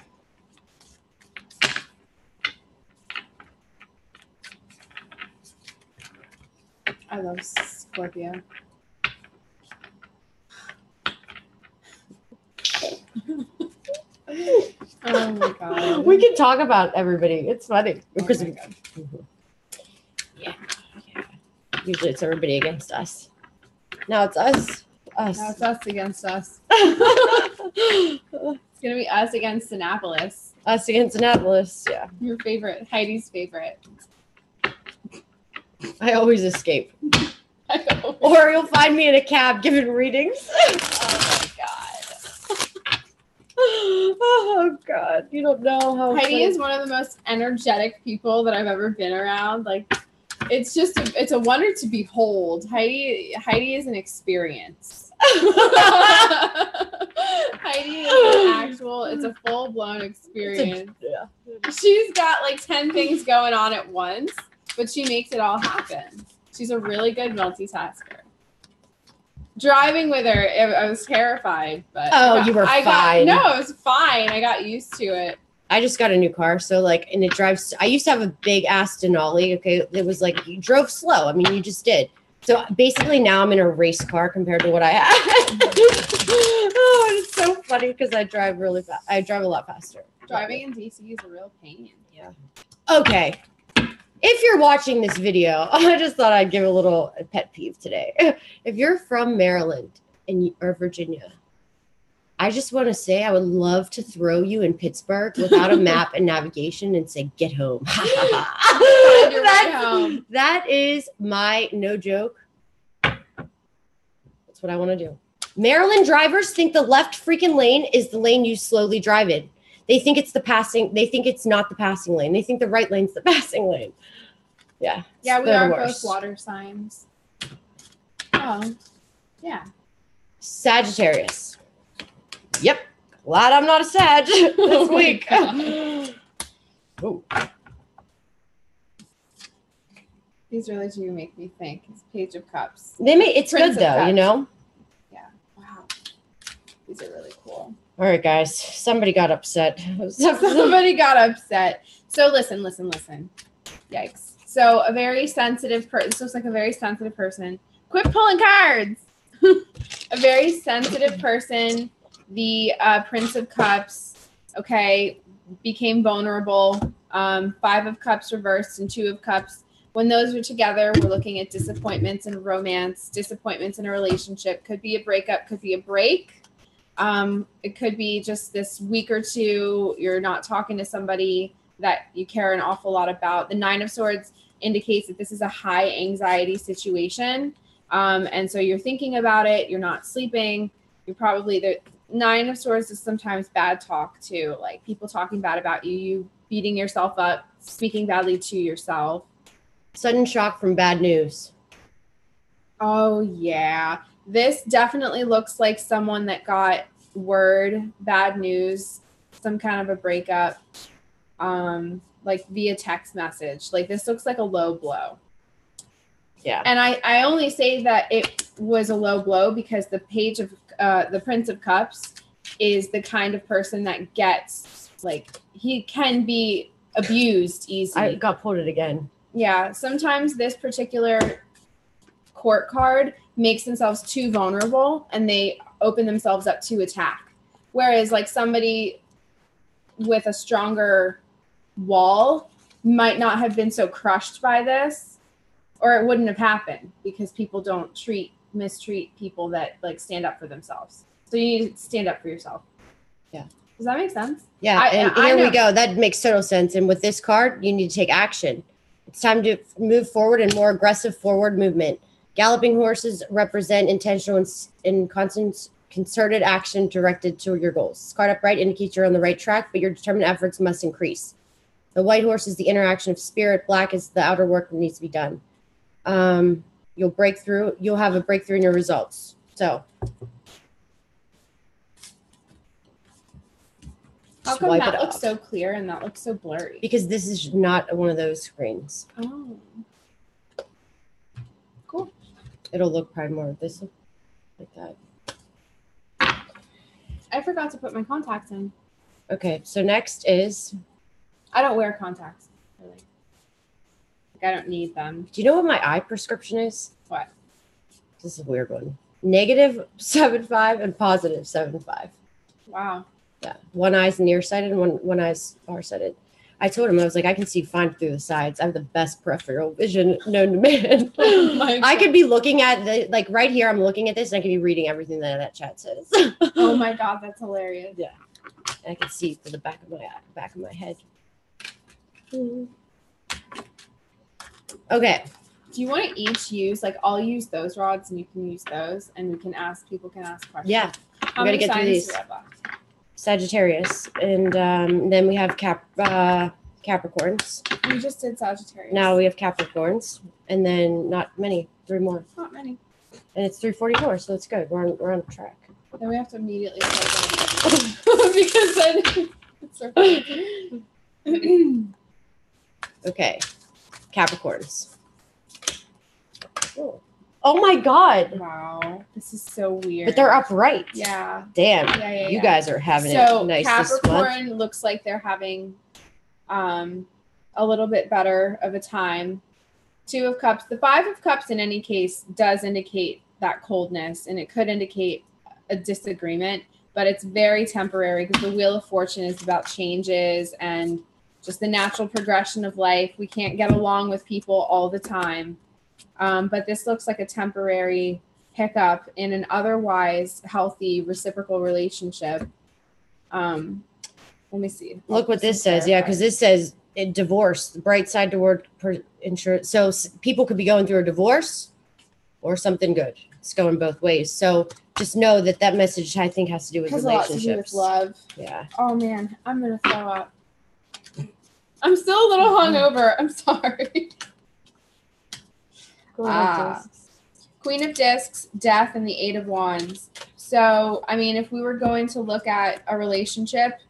B: I love Scorpio. Oh my god.
A: We can talk about everybody. It's funny. Because yeah. Usually it's everybody against us. Now it's us.
B: Now it's us against us. It's gonna be us against Annapolis.
A: Us against Annapolis, yeah.
B: Your favorite, Heidi's favorite.
A: I always escape. Or you'll find me in a cab giving readings.
B: Oh my god.
A: Oh god. You don't know how
B: Heidi is one of the most energetic people that I've ever been around. Like it's just it's a wonder to behold. Heidi is an experience. Heidi is an actual, it's a full-blown experience.
A: Yeah.
B: She's got like 10 things going on at once, but she makes it all happen. She's a really good multitasker. Driving with her, I was terrified, but
A: you were fine.
B: No, it was fine. I got used to it.
A: I just got a new car, so like, and it drives. I used to have a big ass Denali. Okay, it was like you drove slow. I mean, you just did. So basically, now I'm in a race car compared to what I had. Oh, it's so funny because I drive really fast. I drive a lot faster.
B: Driving in DC is a real pain.
A: Yeah. Okay. If you're watching this video, I just thought I'd give a little pet peeve today. If you're from Maryland or Virginia, I just want to say I would love to throw you in Pittsburgh without a map and navigation and say, get home. That is my no joke. That's what I want to do. Maryland drivers think the left freaking lane is the lane you slowly drive in. They think it's the passing. They think it's not the passing lane. They think the right lane's the passing lane. Yeah.
B: Yeah, we are both water signs. Oh, yeah.
A: Sagittarius. Yep. Glad I'm not a Sag this week. Oh.
B: These really do make me think. It's Page of Cups.
A: It's
B: Prince
A: good though,
B: Cups.
A: you know?
B: Yeah. Wow. These are really cool.
A: All right, guys. Somebody got upset.
B: Somebody got upset. So listen. Yikes. So a very sensitive person. This looks like a very sensitive person. Quit pulling cards. A very sensitive person. The Prince of Cups, okay, became vulnerable. 5 of Cups reversed and 2 of Cups. When those were together, we're looking at disappointments in romance, disappointments in a relationship. Could be a breakup, could be a break. It could be just this week or two, you're not talking to somebody that you care an awful lot about. The 9 of Swords indicates that this is a high anxiety situation. And so you're thinking about it, you're not sleeping, you're probably the 9 of Swords is sometimes bad talk too, like people talking bad about you, you beating yourself up, speaking badly to yourself.
A: Sudden shock from bad news.
B: Oh yeah, this definitely looks like someone that got word, bad news, some kind of a breakup, like via text message. Like this looks like a low blow.
A: Yeah.
B: And I only say that it was a low blow because the Page of the Prince of Cups is the kind of person that gets, like, he can be abused easily.
A: I got pulled it again.
B: Yeah. Sometimes this particular court card makes themselves too vulnerable and they open themselves up to attack. Whereas like somebody with a stronger wall might not have been so crushed by this, or it wouldn't have happened because people don't mistreat people that like stand up for themselves. So you need to stand up for yourself.
A: Yeah.
B: Does that make sense?
A: Yeah, and here we go. That makes total sense. And with this card, you need to take action. It's time to move forward and more aggressive forward movement. Galloping horses represent intentional and constant concerted action directed to your goals. This card upright indicates you're on the right track, but your determined efforts must increase. The white horse is the interaction of spirit. Black is the outer work that needs to be done. You'll break through. You'll have a breakthrough in your results. So,
B: how come that looks so clear and that looks so blurry?
A: Because this is not one of those screens.
B: Oh, cool.
A: It'll look probably more of this, like that.
B: I forgot to put my contacts in.
A: Okay, so next is.
B: I don't wear contacts. Really. Like, I don't need them.
A: Do you know what my eye prescription is?
B: What?
A: This is a weird one. -7.5 and +7.5.
B: Wow.
A: Yeah. One eye's nearsighted and one eye's farsighted. I told him, I was like, I can see fine through the sides. I have the best peripheral vision known to man.
B: Oh my God.
A: I could be looking at the, like right here, I'm looking at this and I could be reading everything that chat says.
B: Oh my God, that's hilarious.
A: Yeah. And I can see through the back of my head. Okay.
B: Do you want to each use, like, I'll use those rods and you can use those and we can ask, people can ask questions.
A: Yeah.
B: How many
A: get through
B: signs
A: these.
B: do we have left?
A: Sagittarius. And then we have Capricorns.
B: We just did Sagittarius.
A: Now we have Capricorns. And then not many, 3 more.
B: Not many.
A: And it's 3:44, so it's good. We're on track.
B: Then we have to immediately start because then it's so funny.
A: Okay. Capricorns. Oh my God.
B: Wow. This is so weird.
A: But they're upright.
B: Yeah.
A: Damn.
B: Yeah.
A: You guys are having it nice this month.
B: Capricorn looks like they're having a little bit better of a time. 2 of Cups. The 5 of Cups in any case does indicate that coldness, and it could indicate a disagreement, but it's very temporary because the Wheel of Fortune is about changes and just the natural progression of life. We can't get along with people all the time. But this looks like a temporary hiccup in an otherwise healthy reciprocal relationship. Let me see.
A: Look what this says. Yeah, because this says divorce, the bright side toward insurance. So people could be going through a divorce or something good. It's going both ways. So just know that message, I think, has to do with relationships.
B: A lot to do with love.
A: Yeah.
B: Oh, man. I'm going to throw up. I'm still a little hungover. I'm sorry. Queen of Discs, Death, and the 8 of Wands. So, I mean, if we were going to look at a relationship,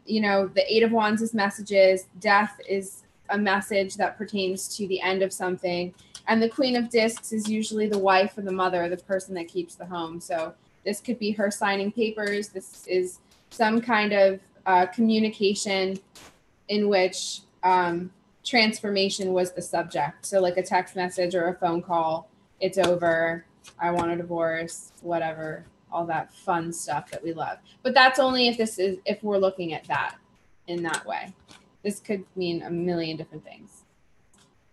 B: you know, the 8 of Wands is messages. Death is a message that pertains to the end of something. And the Queen of Discs is usually the wife or the mother, the person that keeps the home. So this could be her signing papers. This is some kind of communication in which transformation was the subject. So like a text message or a phone call, it's over, I want a divorce, whatever, all that fun stuff that we love. But that's only if we're looking at that in that way. This could mean a million different things.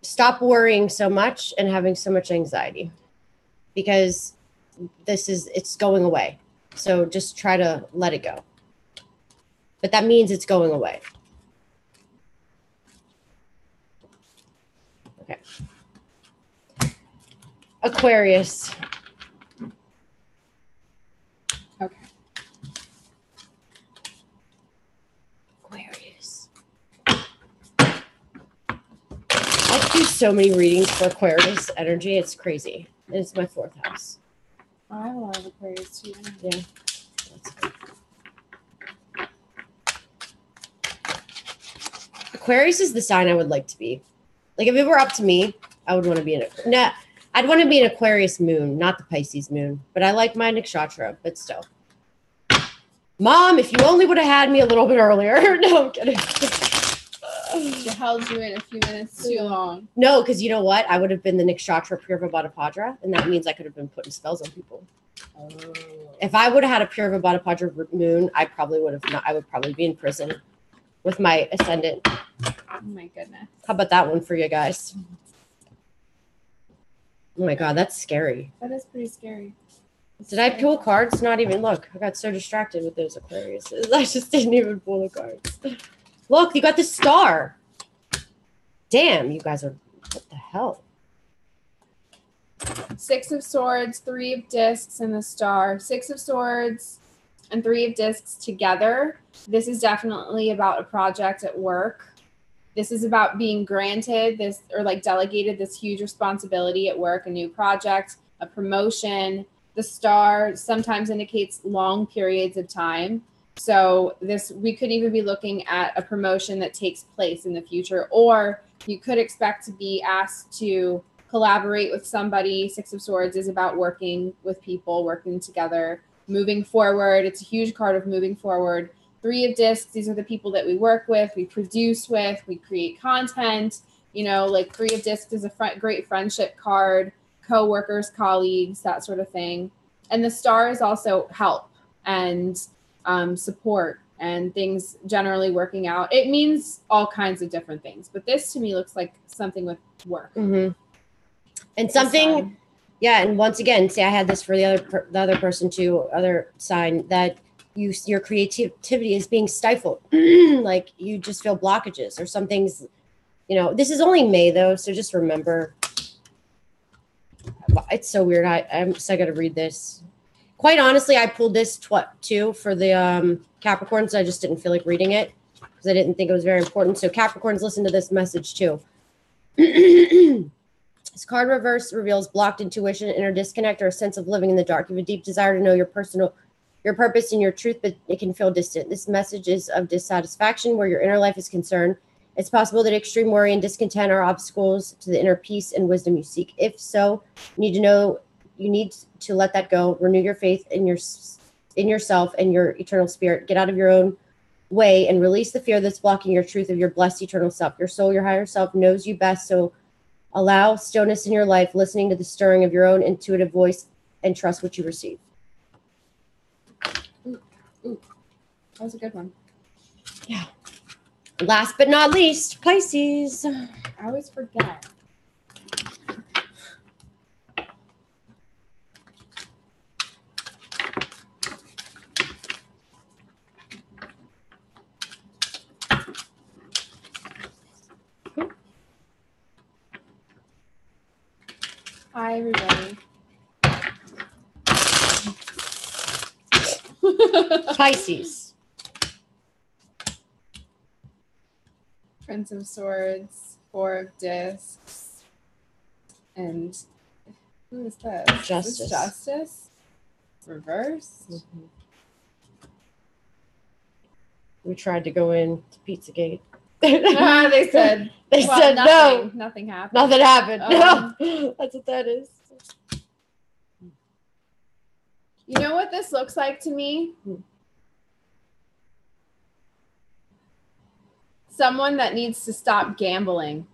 A: Stop worrying so much and having so much anxiety, because it's going away. So just try to let it go. But that means it's going away. Okay. Aquarius.
B: Okay.
A: Aquarius. I do so many readings for Aquarius energy. It's crazy. And it's my 4th house.
B: I have a lot of Aquarius too.
A: Yeah. That's good. Aquarius is the sign I would like to be. Like if it were up to me, I would want to be I'd want to be an Aquarius moon, not the Pisces moon. But I like my nakshatra, but still. Mom, if you only would have had me a little bit earlier. No, I'm kidding.
B: She held you in a few minutes too long.
A: No, because you know what? I would have been the nakshatra Purva Bhattapadra, and that means I could have been putting spells on people.
B: Oh.
A: If I would have had a Purva Bhattapadra moon, I probably would have not. I would probably be in prison with my ascendant.
B: Oh my goodness.
A: How about that one for you guys? Oh my God, that's scary.
B: That is pretty scary.
A: Did I pull cards? Not even. Look, I got so distracted with those Aquariuses. I just didn't even pull the cards. Look, you got the star. Damn, you guys are, what the hell?
B: Six of Swords, Three of Discs, and the Star. Six of Swords and Three of Discs together. This is definitely about a project at work. This is about being granted this, or like delegated this huge responsibility at work, a new project, a promotion. The Star sometimes indicates long periods of time. So this, we could even be looking at a promotion that takes place in the future, or you could expect to be asked to collaborate with somebody. Six of Swords is about working with people, working together, moving forward. It's a huge card of moving forward. Three of Discs, these are the people that we work with, we produce with, we create content. You know, like Three of Discs is a great friendship card, co-workers, colleagues, that sort of thing. And the Star is also help and support and things generally working out. It means all kinds of different things, but this to me looks like something with work.
A: Mm-hmm. And something, yeah. And once again, say I had this for the other person too, other sign, that your creativity is being stifled. Like you just feel blockages or some things, you know. This is only May though, so just remember. It's so weird. I got to read this. Quite honestly, I pulled this too for the Capricorns. I just didn't feel like reading it because I didn't think it was very important. So Capricorns, listen to this message too. This card reverse reveals blocked intuition, inner disconnect, or a sense of living in the dark. You have a deep desire to know your purpose and your truth, but it can feel distant. This message is of dissatisfaction where your inner life is concerned. It's possible that extreme worry and discontent are obstacles to the inner peace and wisdom you seek. If so, you need to let that go. Renew your faith in yourself and your eternal spirit. Get out of your own way and release the fear that's blocking your truth of your blessed eternal self. Your soul, your higher self knows you best, so allow stillness in your life, listening to the stirring of your own intuitive voice, and trust what you receive.
B: Ooh, that was a good one.
A: Yeah. Last but not least, Pisces.
B: I always forget. Hi, everybody.
A: Pisces.
B: Prince of Swords, Four of Discs, and who is this?
A: Justice.
B: Is this Justice? Reverse?
A: Mm-hmm. We tried to go in to Pizzagate.
B: They said
A: nothing,
B: no. Nothing happened.
A: Nothing happened. No, that's what that is.
B: You know what this looks like to me? Someone that needs to stop gambling.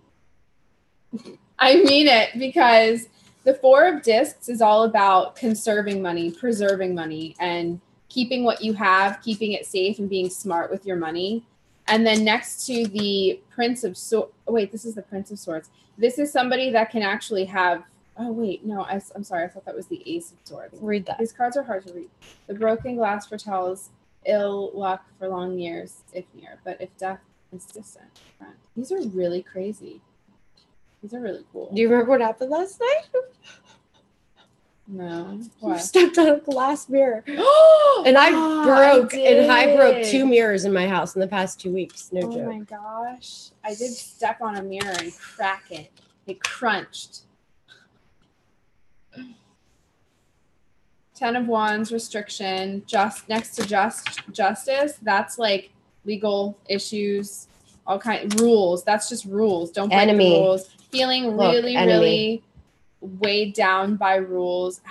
B: I mean it, because the Four of Discs is all about conserving money, preserving money, and keeping what you have, keeping it safe, and being smart with your money. And then next to the Prince of Swords, wait, this is the Prince of Swords. This is somebody that can actually have, oh wait, no, I'm sorry, I thought that was the Ace of Swords.
A: Read that.
B: These cards are hard to read. The broken glass foretells ill luck for long years, if near, but if death is distant. These are really crazy. These are really cool.
A: Do you remember what happened last night?
B: No.
A: You
B: What?
A: stepped on a glass mirror. And I broke 2 mirrors in my house in the past 2 weeks. No joke.
B: Oh my gosh. I did step on a mirror and crack it. It crunched. 10 of Wands, restriction, just next to justice. That's like legal issues, all kind rules. That's just rules. Don't break the rules. Feeling really weighed down by rules.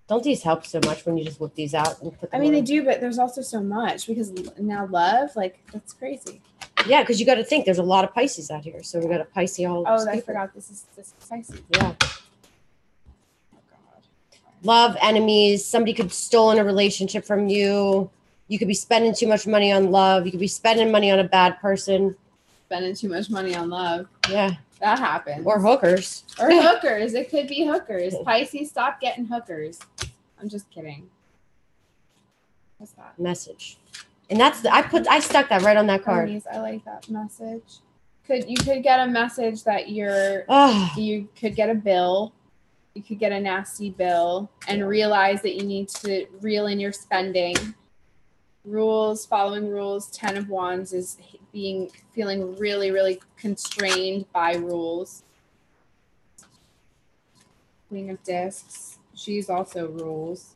A: Don't these help so much when you just whip these out and put them
B: I mean,
A: on?
B: they do, but there's also so much because now love, like, that's crazy.
A: Yeah, because you got to think there's a lot of Pisces out here, so we got a Pisces all.
B: Oh, I forgot this is Pisces.
A: Yeah.
B: Oh God.
A: Love, enemies. Somebody could stolen a relationship from you. You could be spending too much money on love. You could be spending money on a bad person.
B: Spending too much money on love.
A: Yeah.
B: That happens.
A: Or hookers.
B: Or hookers. It could be hookers. Pisces, stop getting hookers. I'm just kidding. What's that?
A: Message. And that's the, I stuck that right on that card.
B: Aries, I like that message. You could get a message that you could get a bill. You could get a nasty bill and realize that you need to reel in your spending. Following rules. 10 of Wands is feeling really, really constrained by rules. Queen of Discs. She's also rules.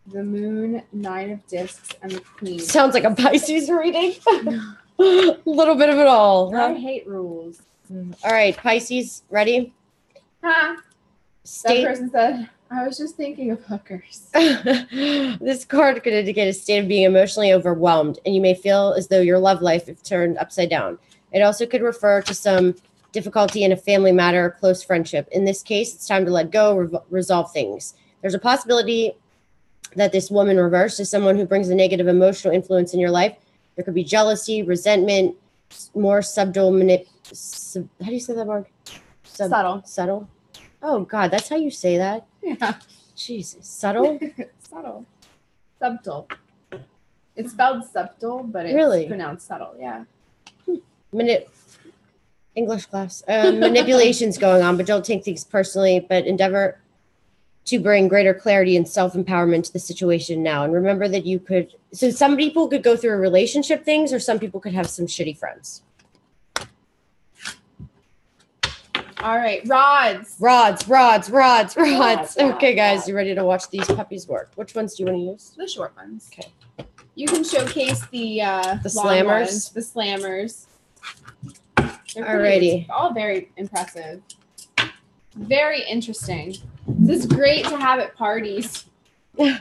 B: The Moon, 9 of Discs, and the Queen.
A: Sounds like a Pisces reading. A little bit of it all.
B: I hate rules.
A: All right, Pisces, ready?
B: Huh? That person said, I was just thinking of hookers.
A: This card could indicate a state of being emotionally overwhelmed, and you may feel as though your love life is turned upside down. It also could refer to some difficulty in a family matter or close friendship. In this case, it's time to let go, resolve things. There's a possibility that this woman reversed is someone who brings a negative emotional influence in your life. There could be jealousy, resentment, more subtle how do you say that word? Subtle. Oh God, that's how you say that?
B: Yeah.
A: Jesus. Subtle?
B: Subtle. It's spelled subtle, but it's pronounced subtle. Yeah.
A: English class. Manipulation's going on, but don't take things personally, but endeavor to bring greater clarity and self-empowerment to the situation now. And remember that so some people could go through a relationship things, or some people could have some shitty friends.
B: All right. Rods.
A: Okay, guys, you ready to watch these puppies work? Which ones do you want to use?
B: The short ones.
A: Okay.
B: You can showcase the
A: slammers.
B: Ones, the slammers.
A: Alrighty.
B: All very impressive. Very interesting. This is great to have at parties.
A: We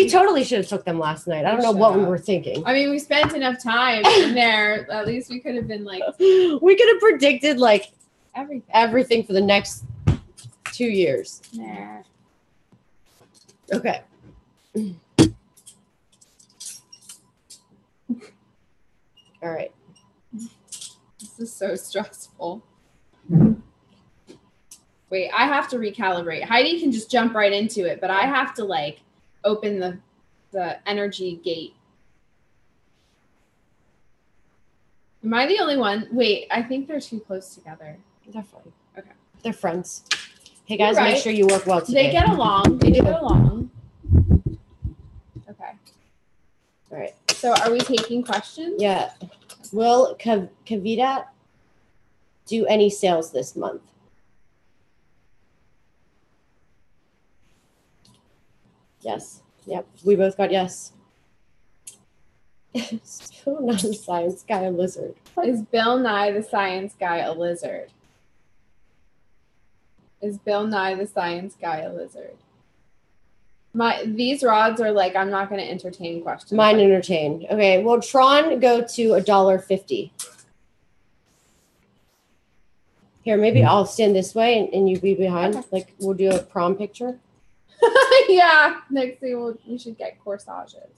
A: totally should have took them last night. I don't know what we were thinking.
B: I mean, we spent enough time in there. At least we could have been like...
A: We could have predicted like
B: everything
A: for the next 2 years.
B: Nah.
A: Okay. All right.
B: This is so stressful. Wait, I have to recalibrate. Heidi can just jump right into it, but I have to like open the energy gate. Am I the only one? Wait, I think they're too close together.
A: They're fine.
B: Okay.
A: They're friends. Hey guys, make sure you work well today.
B: They get along. They get along. Okay.
A: All right.
B: So are we taking questions?
A: Yeah. Will Kavita do any sales this month? Yes. Yep. We both got yes. Still not a science guy, a lizard.
B: Is Bill Nye the Science Guy a lizard? Is Bill Nye the Science Guy a lizard? These rods are like, I'm not going to entertain questions.
A: Mine entertain. Okay. Well, Tron go to $1.50. Here, maybe I'll stand this way and you be behind. Okay. Like we'll do a prom picture.
B: Yeah. Next thing we should get corsages.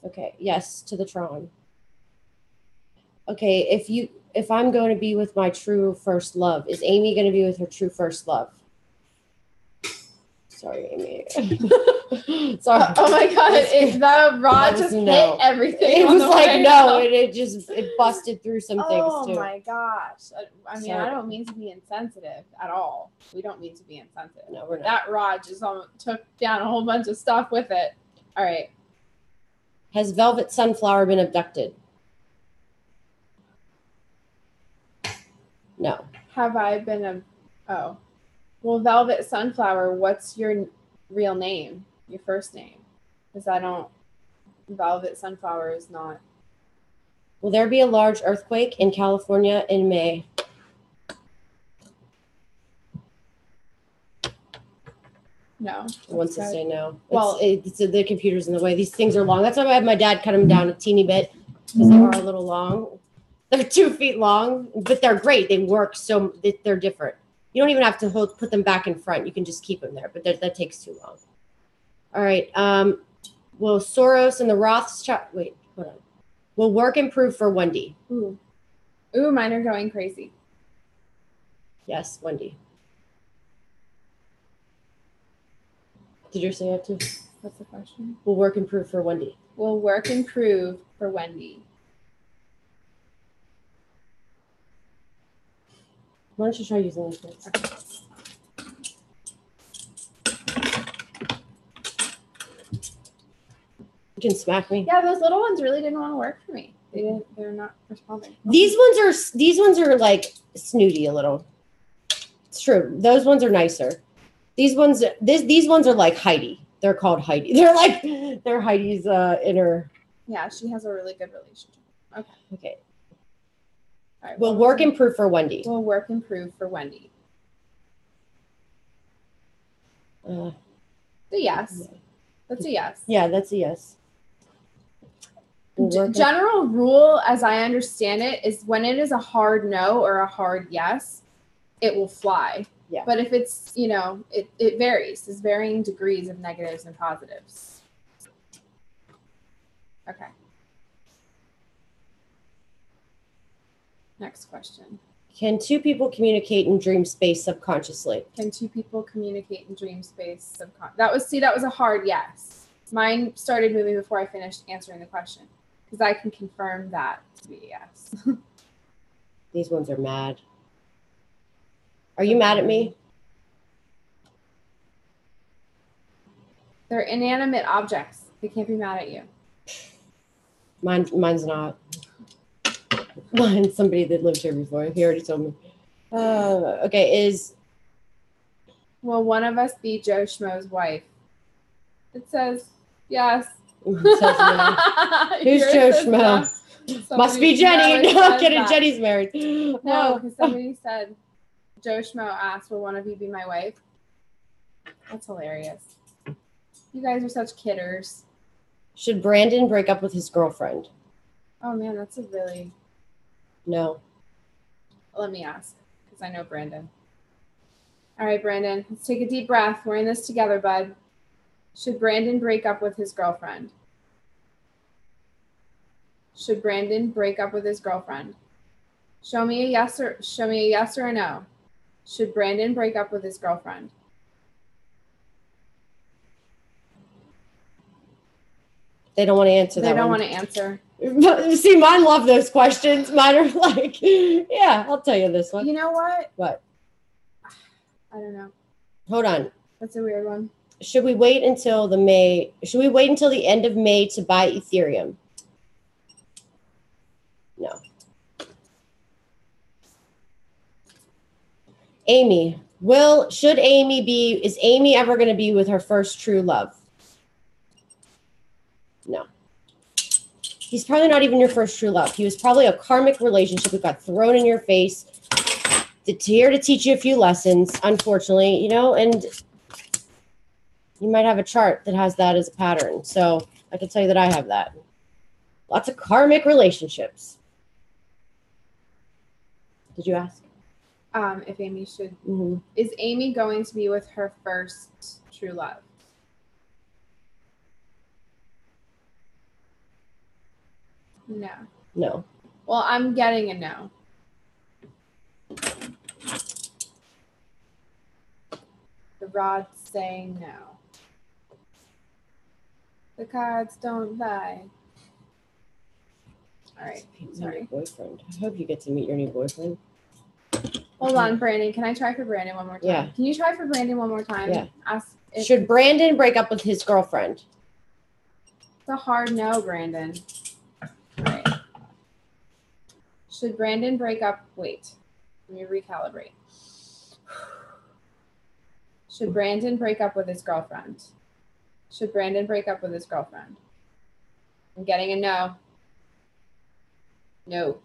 A: Okay. Yes to the Tron. Okay. If I'm going to be with my true first love, is Amy going to be with her true first love? Sorry, Amy. Sorry.
B: Oh my God. The rod just hit everything.
A: It was like, no, it busted through some things too.
B: Oh my gosh. I mean, I don't mean to be insensitive at all. We don't mean to be insensitive.
A: No, we're not.
B: That rod just took down a whole bunch of stuff with it. All right.
A: Has Velvet Sunflower been abducted? No.
B: Have I been oh. Well, Velvet Sunflower, what's your real name? Your first name? Because Velvet Sunflower is not.
A: Will there be a large earthquake in California in May?
B: No.
A: It wants to say no.
B: Well,
A: it's the computer's in the way. These things are long. That's why I had my dad cut them down a teeny bit because they are a little long. They're 2 feet long, but they're great. They work so they're different. You don't even have to put them back in front. You can just keep them there, but that takes too long. All right. Will Soros and the Rothschild... Wait, hold on. Will work improve for Wendy?
B: Ooh, mine are going crazy.
A: Yes, Wendy. Did you say that too?
B: What's the question?
A: Will work improve for Wendy?
B: Will work improve for Wendy?
A: Why don't you try using these ones?
B: Okay.
A: You can smack me.
B: Yeah, those little ones really didn't want to work for me. They're not responding.
A: These ones are like snooty a little. It's true. Those ones are nicer. These ones are like Heidi. They're called Heidi. They're Heidi's inner.
B: Yeah, she has a really good relationship. Okay.
A: Okay.
B: All right.
A: Will work improve for Wendy?
B: Will work improve for Wendy?
A: Uh,
B: a yes. That's a yes.
A: Yeah, that's a yes.
B: General rule, as I understand it, is when it is a hard no or a hard yes, it will fly.
A: Yeah.
B: But if it's, it varies. There's varying degrees of negatives and positives. Okay. Next question.
A: Can two people communicate in dream space subconsciously?
B: Can two people communicate in dream space subconsciously? That was a hard yes. Mine started moving before I finished answering the question, because I can confirm that to be a yes.
A: These ones are mad. Are you mad at me?
B: They're inanimate objects. They can't be mad at you.
A: Mine's not. Mine's somebody that lived here before. He already told me. Okay,
B: Will one of us be Joe Schmo's wife? It says yes.
A: Who's Joe Schmo? Must be Jenny. No, kidding. Jenny's married.
B: No, because somebody said, Joe Schmo asked, will one of you be my wife? That's hilarious. You guys are such kidders.
A: Should Brandon break up with his girlfriend?
B: Oh, man, that's a really...
A: No.
B: Let me ask, because I know Brandon. All right, Brandon, let's take a deep breath. We're in this together, bud. Should Brandon break up with his girlfriend? Should Brandon break up with his girlfriend? Show me a yes or a no. Should Brandon break up with his girlfriend?
A: They don't want to answer that.
B: They don't want to answer.
A: See, mine love those questions. Mine are like, yeah, I'll tell you this one.
B: You know what?
A: What?
B: I don't know.
A: Hold on.
B: That's a weird one.
A: Should we wait until the end of May to buy Ethereum? No. Amy. Is Amy ever going to be with her first true love? No. He's probably not even your first true love. He was probably a karmic relationship that got thrown in your face. Here to teach you a few lessons, unfortunately, and you might have a chart that has that as a pattern. So I can tell you that I have that. Lots of karmic relationships. Did you ask?
B: If Amy should. Mm-hmm. Is Amy going to be with her first true love? No.
A: No.
B: Well, I'm getting a no. The rods saying no. The cards don't lie. All right. Sorry.
A: Boyfriend. I hope you get to meet your new boyfriend.
B: Hold on, Brandon. Can I try for Brandon one more time?
A: Yeah.
B: Can you try for Brandon one more time?
A: Yeah. Should Brandon break up with his girlfriend?
B: It's a hard no, Brandon. All right. Should Brandon break up? Wait. Let me recalibrate. Should Brandon break up with his girlfriend? Should Brandon break up with his girlfriend? I'm getting a no. No.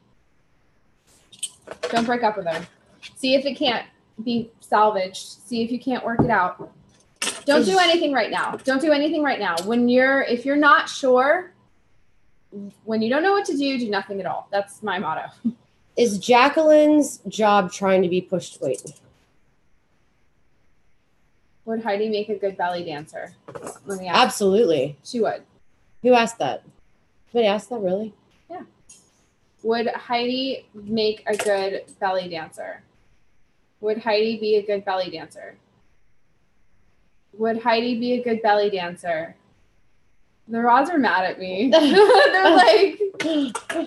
B: Don't break up with her. See if it can't be salvaged. See if you can't work it out. Don't do anything right now. Don't do anything right now. If you're not sure, when you don't know what to do nothing at all. That's my motto.
A: Is Jacqueline's job trying to be pushed? Wait.
B: Would Heidi make a good belly dancer? Let me ask.
A: Absolutely.
B: She would.
A: Who asked that? Somebody asked that, really?
B: Yeah. Would Heidi make a good belly dancer? Would Heidi be a good belly dancer? Would Heidi be a good belly dancer? The rods are mad at me. They're like,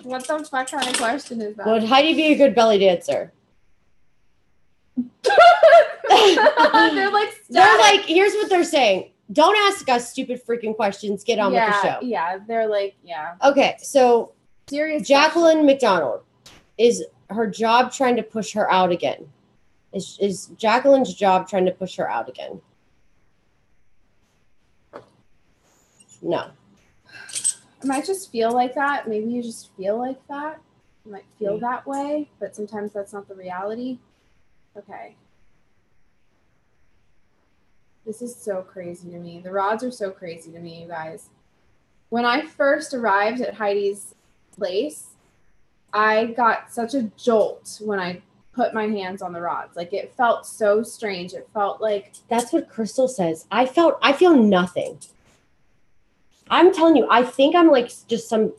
B: what the fuck kind of question is that?
A: Would Heidi be a good belly dancer?
B: They're like,
A: here's what they're saying. Don't ask us stupid freaking questions. Get on with the show.
B: Yeah, they're like, yeah.
A: Okay, so
B: Serious
A: Jacqueline McDonald, is her job trying to push her out again? Is Jacqueline's job trying to push her out again? No.
B: It might just feel like that. Maybe you just feel like that. You might feel that way, but sometimes that's not the reality. Okay. This is so crazy to me. The rods are so crazy to me, you guys. When I first arrived at Heidi's place, I got such a jolt when I put my hands on the rods. Like, it felt so strange. It felt like...
A: That's what Crystal says. I feel nothing. I'm telling you, I think I'm like just something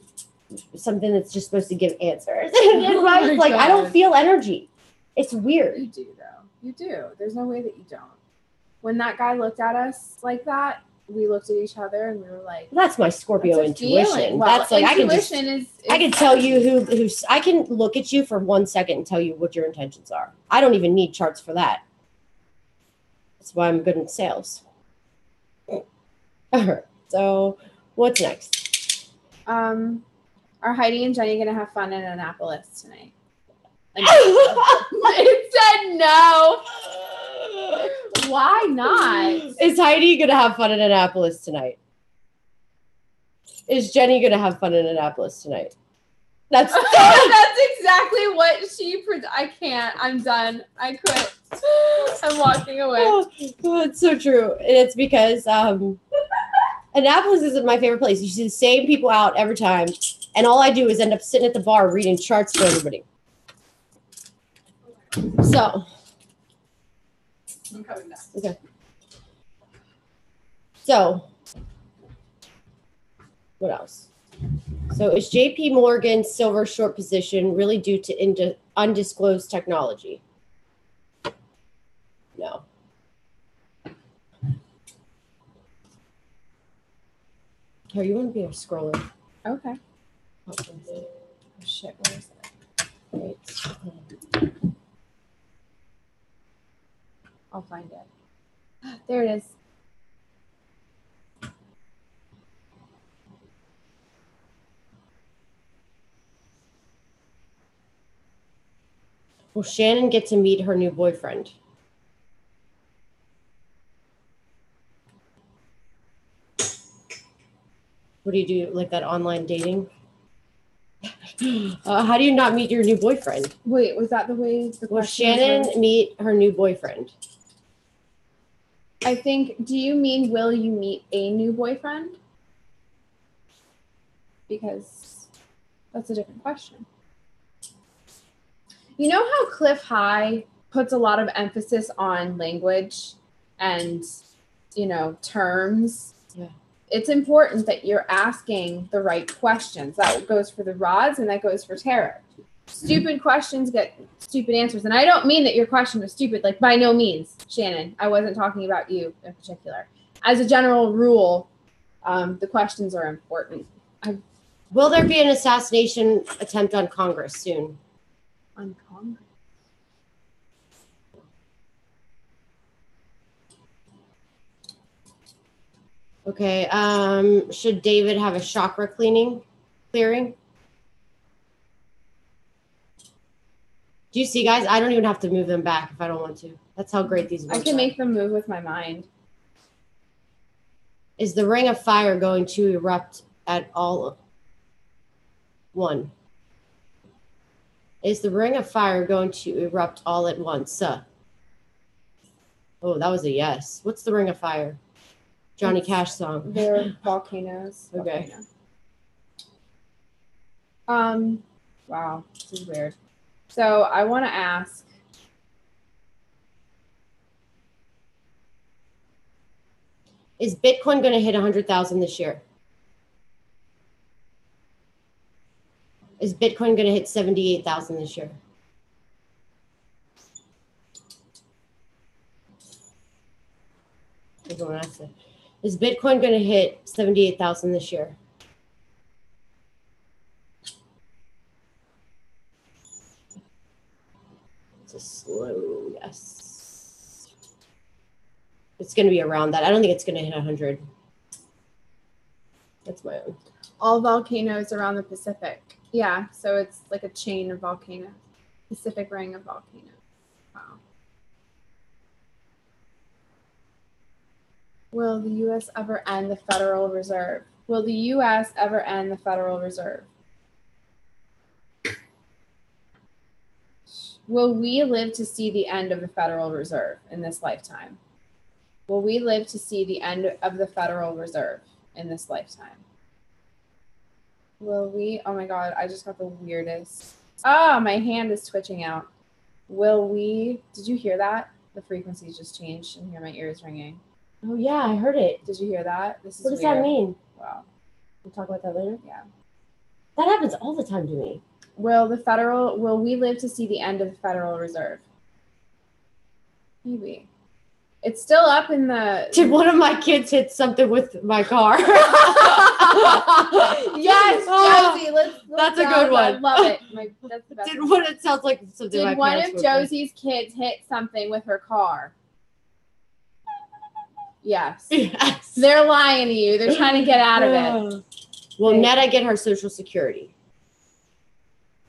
A: that's just supposed to give answers. Advice. Like, I don't feel energy. It's weird.
B: You do, though. You do. There's no way that you don't. When that guy looked at us like that, we looked at each other and we were like,
A: that's my Scorpio intuition.
B: Well,
A: that's like
B: intuition
A: I can tell you who I can look at you for 1 second and tell you what your intentions are. I don't even need charts for that. That's why I'm good in sales. All right. So what's next?
B: Are Heidi and Jenny gonna have fun in Annapolis tonight?
A: It said no.
B: Why not?
A: Is Heidi gonna have fun in Annapolis tonight? Is Jenny gonna have fun in Annapolis tonight? That's
B: exactly what she. I can't. I'm done. I quit. I'm walking away.
A: Oh, it's so true. And it's because Annapolis isn't my favorite place. You see the same people out every time, and all I do is end up sitting at the bar reading charts to everybody. So,
B: I'm coming back.
A: okay. So, what else? So, is JP Morgan's silver short position really due to undisclosed technology? No. Here, you want to be a scroller?
B: Okay.
A: Oh,
B: shit, where is it?
A: right.
B: I'll find it. There it is.
A: Will Shannon get to meet her new boyfriend? What do you do, like that online dating? How do you not meet your new boyfriend?
B: Wait, was that the way the question
A: Will Shannon meet her new boyfriend?
B: I think, do you mean will you meet a new boyfriend? Because that's a different question. You know how Cliff High puts a lot of emphasis on language and, you know, terms?
A: Yeah.
B: It's important that you're asking the right questions. That goes for the rods and that goes for tarot. Stupid questions get stupid answers. And I don't mean that your question was stupid, like by no means, Shannon. I wasn't talking about you in particular. As a general rule, the questions are important.
A: Will there be an assassination attempt on Congress soon?
B: On Congress?
A: Okay. Should David have a chakra clearing? Do you see, guys? I don't even have to move them back if I don't want to. That's how great these ones
B: I can
A: are.
B: make them move with my mind.
A: Is the ring of fire going to erupt at all? One. Is the ring of fire going to erupt all at once? Oh, that was a yes. What's the ring of fire? Johnny Cash song.
B: They're volcanoes.
A: Okay.
B: Wow, this is weird. So I want to ask,
A: is Bitcoin going to hit 100,000 this year? Is Bitcoin going to hit 78,000 this year? Everyone asked it. Is Bitcoin going to hit 78,000 this year? It's a slow yes. It's going to be around that. I don't think it's going to hit 100. That's my own.
B: All volcanoes around the Pacific. Yeah, so it's like a chain of volcanoes. Pacific ring of volcanoes. Wow. Will the U.S. ever end the Federal Reserve? Will the U.S. ever end the Federal Reserve? Will we live to see the end of the Federal Reserve in this lifetime? Will we live to see the end of the Federal Reserve in this lifetime? Will we? Oh my God, I just got the weirdest. Ah, my hand is twitching out. Will we? Did you hear that? The frequency just changed and hear my ears ringing.
A: Oh yeah, I heard it.
B: Did you hear that? This is
A: what does
B: weird.
A: that mean?
B: Wow.
A: We'll talk about that later.
B: Yeah.
A: That happens all the time to me.
B: Will we live to see the end of the Federal Reserve? Maybe. It's still up in the...
A: Did one of my kids hit something with my car?
B: Yes, Josie, let's
A: that's a good one.
B: I love it. That's the best.
A: Did one, it sounds like something
B: Did one of Josie's kids hit something with her car? Yes.
A: Yes.
B: They're lying to you. They're trying to get out of it.
A: Will Netta get her Social Security?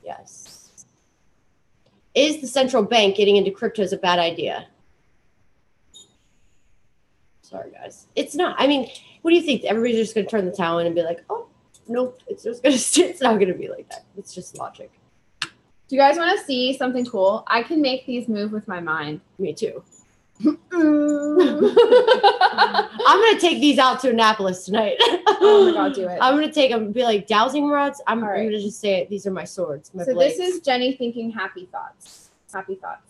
A: Yes. Is the central bank getting into crypto a bad idea? Sorry, guys. It's not. I mean, what do you think? Everybody's just going to turn the towel in and be like, oh, nope. It's just going to, it's not going to be like that. It's just logic.
B: Do you guys want to see something cool? I can make these move with my mind.
A: Me too. I'm going to take these out to Annapolis tonight.
B: Oh my God, do it.
A: I'm going to take them and be like dowsing rods. I'm
B: right.
A: going to just say these are my swords. My
B: so
A: blades.
B: This is Jenny thinking happy thoughts. Happy thoughts.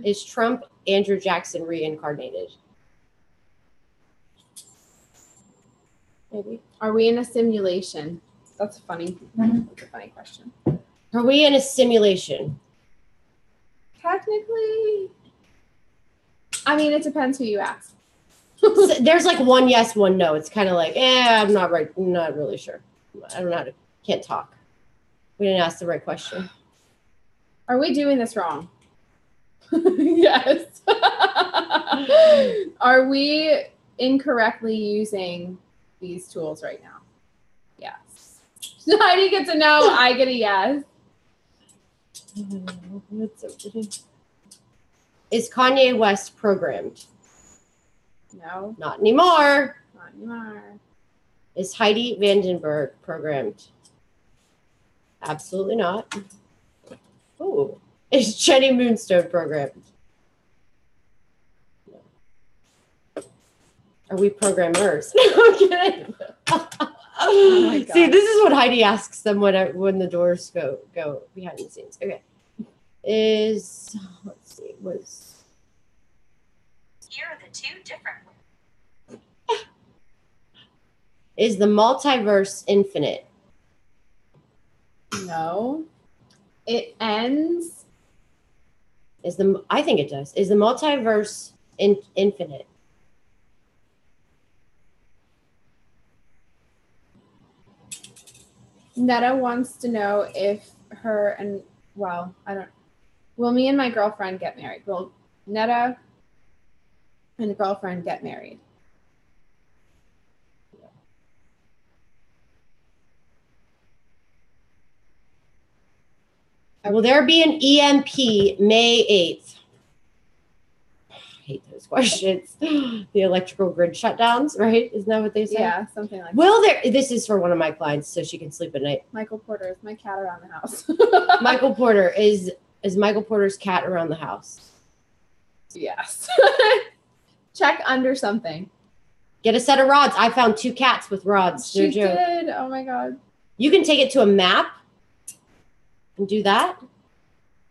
A: Is Trump Andrew Jackson reincarnated? Maybe.
B: Are we in a simulation? That's a funny question.
A: Are we in a simulation?
B: Technically, I mean, it depends who you ask.
A: So there's like one yes, one no. It's kind of like, I'm not right. I'm not really sure. I don't know how to, can't talk. We didn't ask the right question.
B: Are we doing this wrong? Yes. Are we incorrectly using these tools right now? Yes. Heidi gets a no. I get a yes.
A: Is Kanye West programmed?
B: No.
A: Not anymore.
B: Not anymore.
A: Is Heidi Vandenberg programmed? Absolutely not. Oh. Is Jenny Moonstone programmed? No. Are we programmers? No, I'm kidding.
B: Oh my God.
A: See, this is what Heidi asks them when the doors go behind the scenes. Okay. Let's see,
C: Here are the two different ones.
A: Is the multiverse infinite?
B: No. It ends.
A: I think it does. Is the multiverse infinite?
B: Netta wants to know if will me and my girlfriend get married? Will Netta and the girlfriend get married?
A: Will there be an EMP May 8th? I hate those questions. The electrical grid shutdowns, right? Isn't that what they say?
B: Yeah, something like
A: Will there? This is for one of my clients, so she can sleep at night.
B: Michael Porter is my cat around the house.
A: Michael Porter is Michael Porter's cat around the house?
B: Yes. Check under something.
A: Get a set of rods. I found 2 cats with rods.
B: She did. Oh my God.
A: You can take it to a map and do that.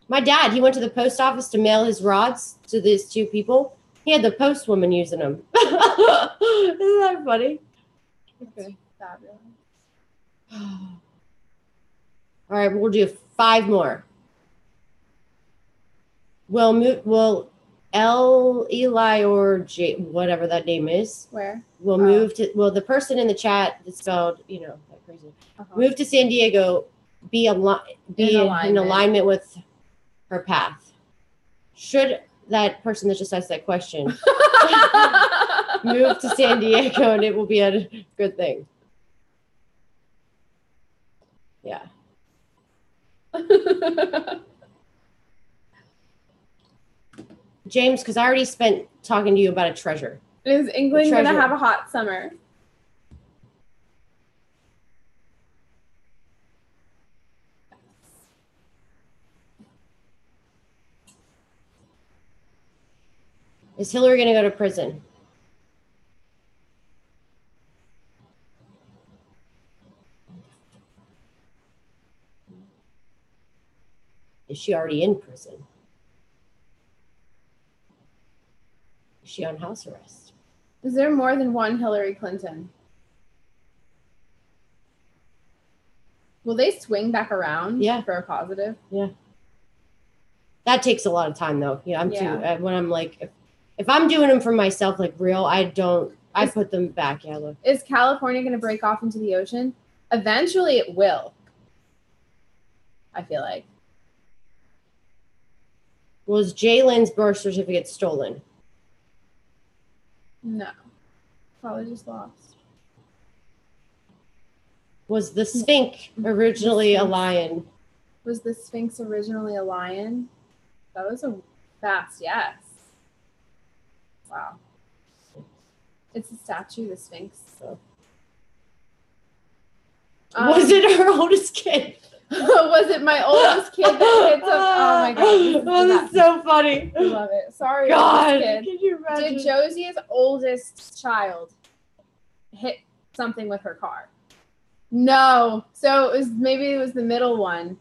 A: My dad, he went to the post office to mail his rods to these 2 people. He had the postwoman using them. Isn't that funny?
B: Okay. Fabulous.
A: All right, we'll do 5 more. will move. Will Eli or J, whatever that name is,
B: Where?
A: will move to. Well, the person in the chat that's spelled, like crazy, move to San Diego. Be in alignment with her path. Should that person that just asked that question move to San Diego, and it will be a good thing. Yeah. James, because I already spent talking to you about a treasure.
B: Is England going to have a hot summer?
A: Is Hillary going to go to prison? Is she already in prison? Is she on house arrest?
B: Is there more than one Hillary Clinton? Will they swing back around for a positive?
A: Yeah. That takes a lot of time, though. Yeah, I'm too. When I'm like, if I'm doing them for myself, like real, I put them back. Yeah, look.
B: Is California going to break off into the ocean? Eventually, it will. I feel like.
A: Was Jalen's birth certificate stolen?
B: No. Probably just lost.
A: Was the Sphinx originally a lion?
B: Was the Sphinx originally a lion? That was a fast yes. Wow. It's a statue, the Sphinx. So.
A: Was it her oldest kid?
B: Was it my oldest kid that hits up? Oh my god.
A: Oh, that's so funny.
B: I love it. Sorry,
A: God,
B: kid.
A: can you imagine?
B: Did Josie's oldest child hit something with her car? No. So maybe it was the middle one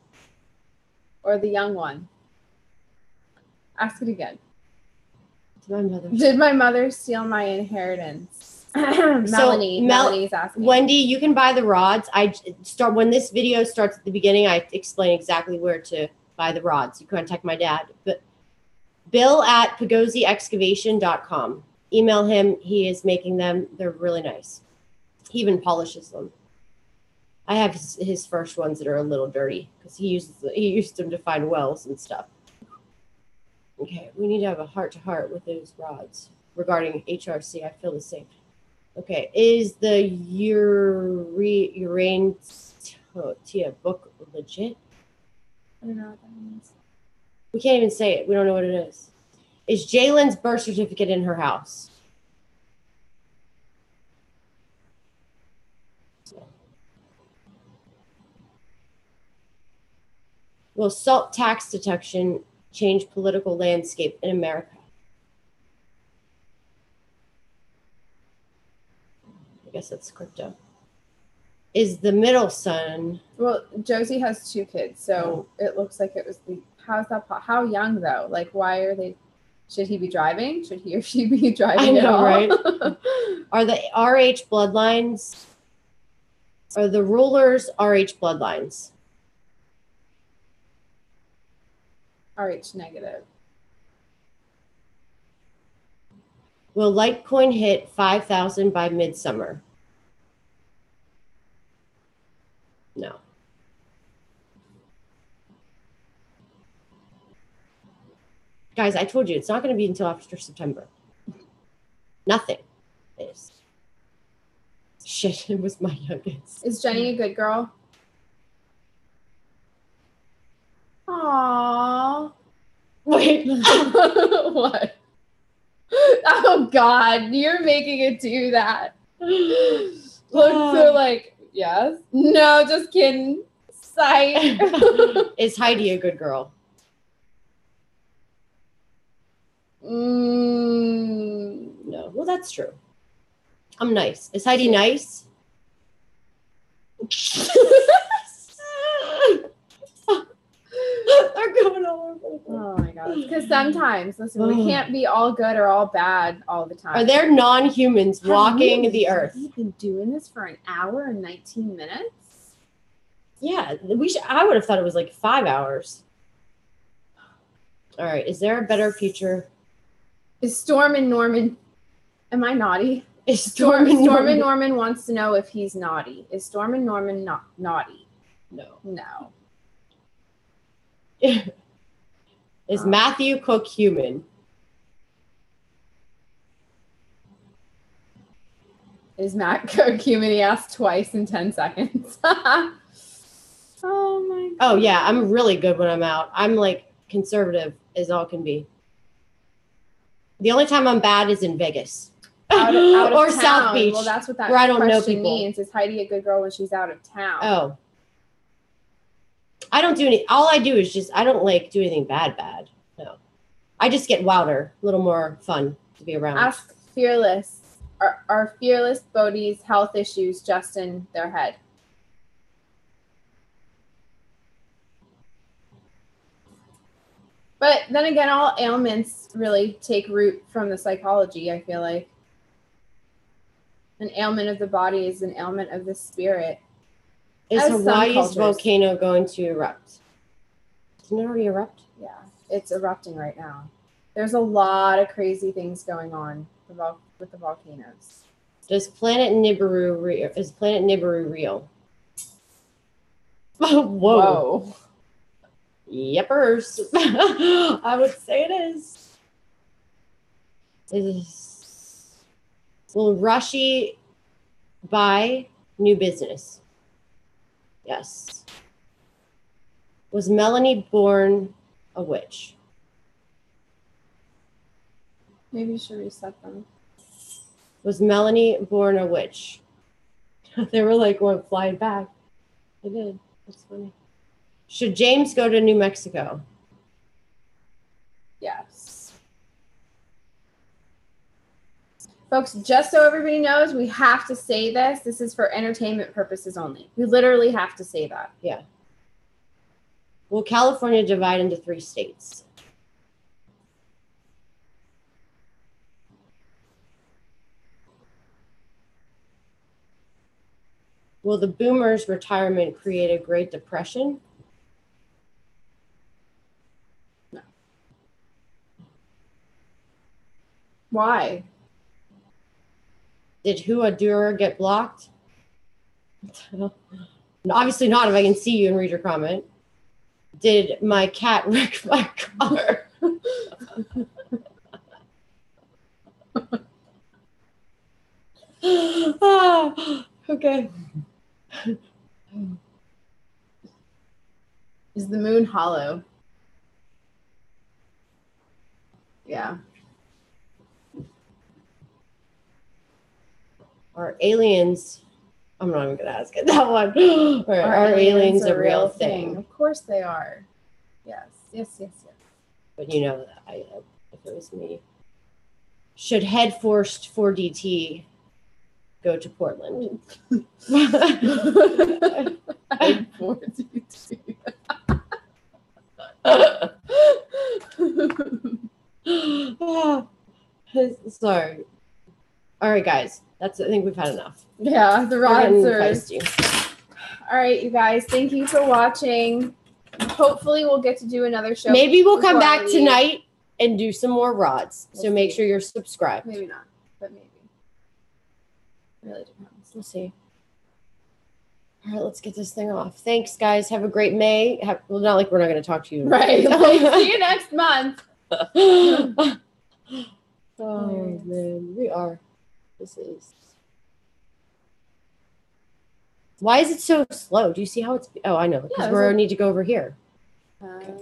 B: or the young one. Ask it again. Did my mother steal my inheritance? Melanie's asking.
A: Wendy, you can buy the rods. When this video starts at the beginning, I explain exactly where to buy the rods. You contact my dad. But Bill at pagosiexcavation.com. Email him. He is making them. They're really nice. He even polishes them. I have his first ones that are a little dirty because he used them to find wells and stuff. Okay, we need to have a heart-to-heart with those rods regarding HRC. I feel the same. Okay, is the Urantia book legit?
B: I don't know what that means.
A: We can't even say it. We don't know what it is. Is Jalen's birth certificate in her house? Will SALT tax deduction change political landscape in America? I guess that's crypto. Is the middle son?
B: Well, Josie has 2 kids, so it looks like it was the. How's that? How young though? Like, why are they? Should he be driving? Should he or she be driving?
A: I know,
B: at all?
A: right? Are the RH bloodlines? Are the rulers RH bloodlines?
B: RH negative.
A: Will Litecoin hit 5,000 by midsummer? No. Guys, I told you, it's not going to be until after September. Nothing is. Shit, it was my youngest.
B: Is Jenny a good girl? Aww.
A: Wait.
B: What? Oh God, you're making it do that. Look, so like, yes. No, just kidding. Sight.
A: Is Heidi a good girl? No. Well, that's true. I'm nice. Is Heidi nice? They're going all over.
B: Oh my God. Because sometimes, listen, we can't be all good or all bad all the time.
A: Are there non-humans walking the earth?
B: We've been doing this for an hour and 19 minutes?
A: Yeah, I would have thought it was like 5 hours. All right. Is there a better future?
B: Is Storm and Norman? Am I naughty?
A: Is
B: Storm and
A: Norman?
B: Norman wants to know if he's naughty. Is Storm and Norman not naughty?
A: No.
B: No.
A: Is Matthew Cook human?
B: Is Matt Cook human? He asked twice in 10 seconds. Oh my God.
A: Oh yeah, I'm really good when I'm out. I'm like conservative as all can be. The only time I'm bad is in Vegas.
B: Out of
A: or
B: town.
A: South Beach.
B: Well, that's what that
A: where I don't know
B: question
A: people.
B: means. Is Heidi a good girl when she's out of town?
A: Oh. I don't do any, all I do is just, I don't like do anything bad. No. I just get wilder, a little more fun to be around.
B: Ask Fearless. Are Fearless Bodhi's health issues just in their head? But then again, all ailments really take root from the psychology, I feel like. An ailment of the body is an ailment of the spirit.
A: Is
B: As some
A: Hawaii's
B: cultures.
A: volcano going to erupt? Didn't it already erupt?
B: Yeah, it's erupting right now. There's a lot of crazy things going on with the volcanoes.
A: Is Planet Nibiru real? Whoa.
B: Whoa.
A: Yepers. I would say it is. Will Rashi buy new business? Yes. Was Melanie born a witch?
B: Maybe you should reset them.
A: Was Melanie born a witch? They were like, went flying back. They did. That's funny. Should James go to New Mexico?
B: Yes. Folks, just so everybody knows, we have to say this. This is for entertainment purposes only. We literally have to say that.
A: Yeah. Will California divide into 3 states? Will the boomers' retirement create a Great Depression?
B: No. Why?
A: Did Huadura get blocked? Obviously not if I can see you and read your comment. Did my cat wreck my car? Okay.
B: Is the moon hollow? Yeah.
A: Are aliens? I'm not even gonna ask it that one. Are aliens a real thing?
B: Of course they are. Yes.
A: But you know that if it was me. Should head first for DT go to Portland? Sorry. All right, guys. I think we've had enough.
B: Yeah, the rods are
A: feisty.
B: All right, you guys. Thank you for watching. Hopefully, we'll get to do another show.
A: Maybe we'll come back tonight and do some more rods. So make sure you're subscribed.
B: Maybe not, but maybe. Really depends.
A: We'll see. All right, let's get this thing off. Thanks, guys. Have a great May. Well, not like we're not going to talk to you.
B: Right. Like, see you next month.
A: Oh, man. We are. This is. Why is it so slow? Do you see how it's? Oh, I know. Because we need to go over here.
B: Okay.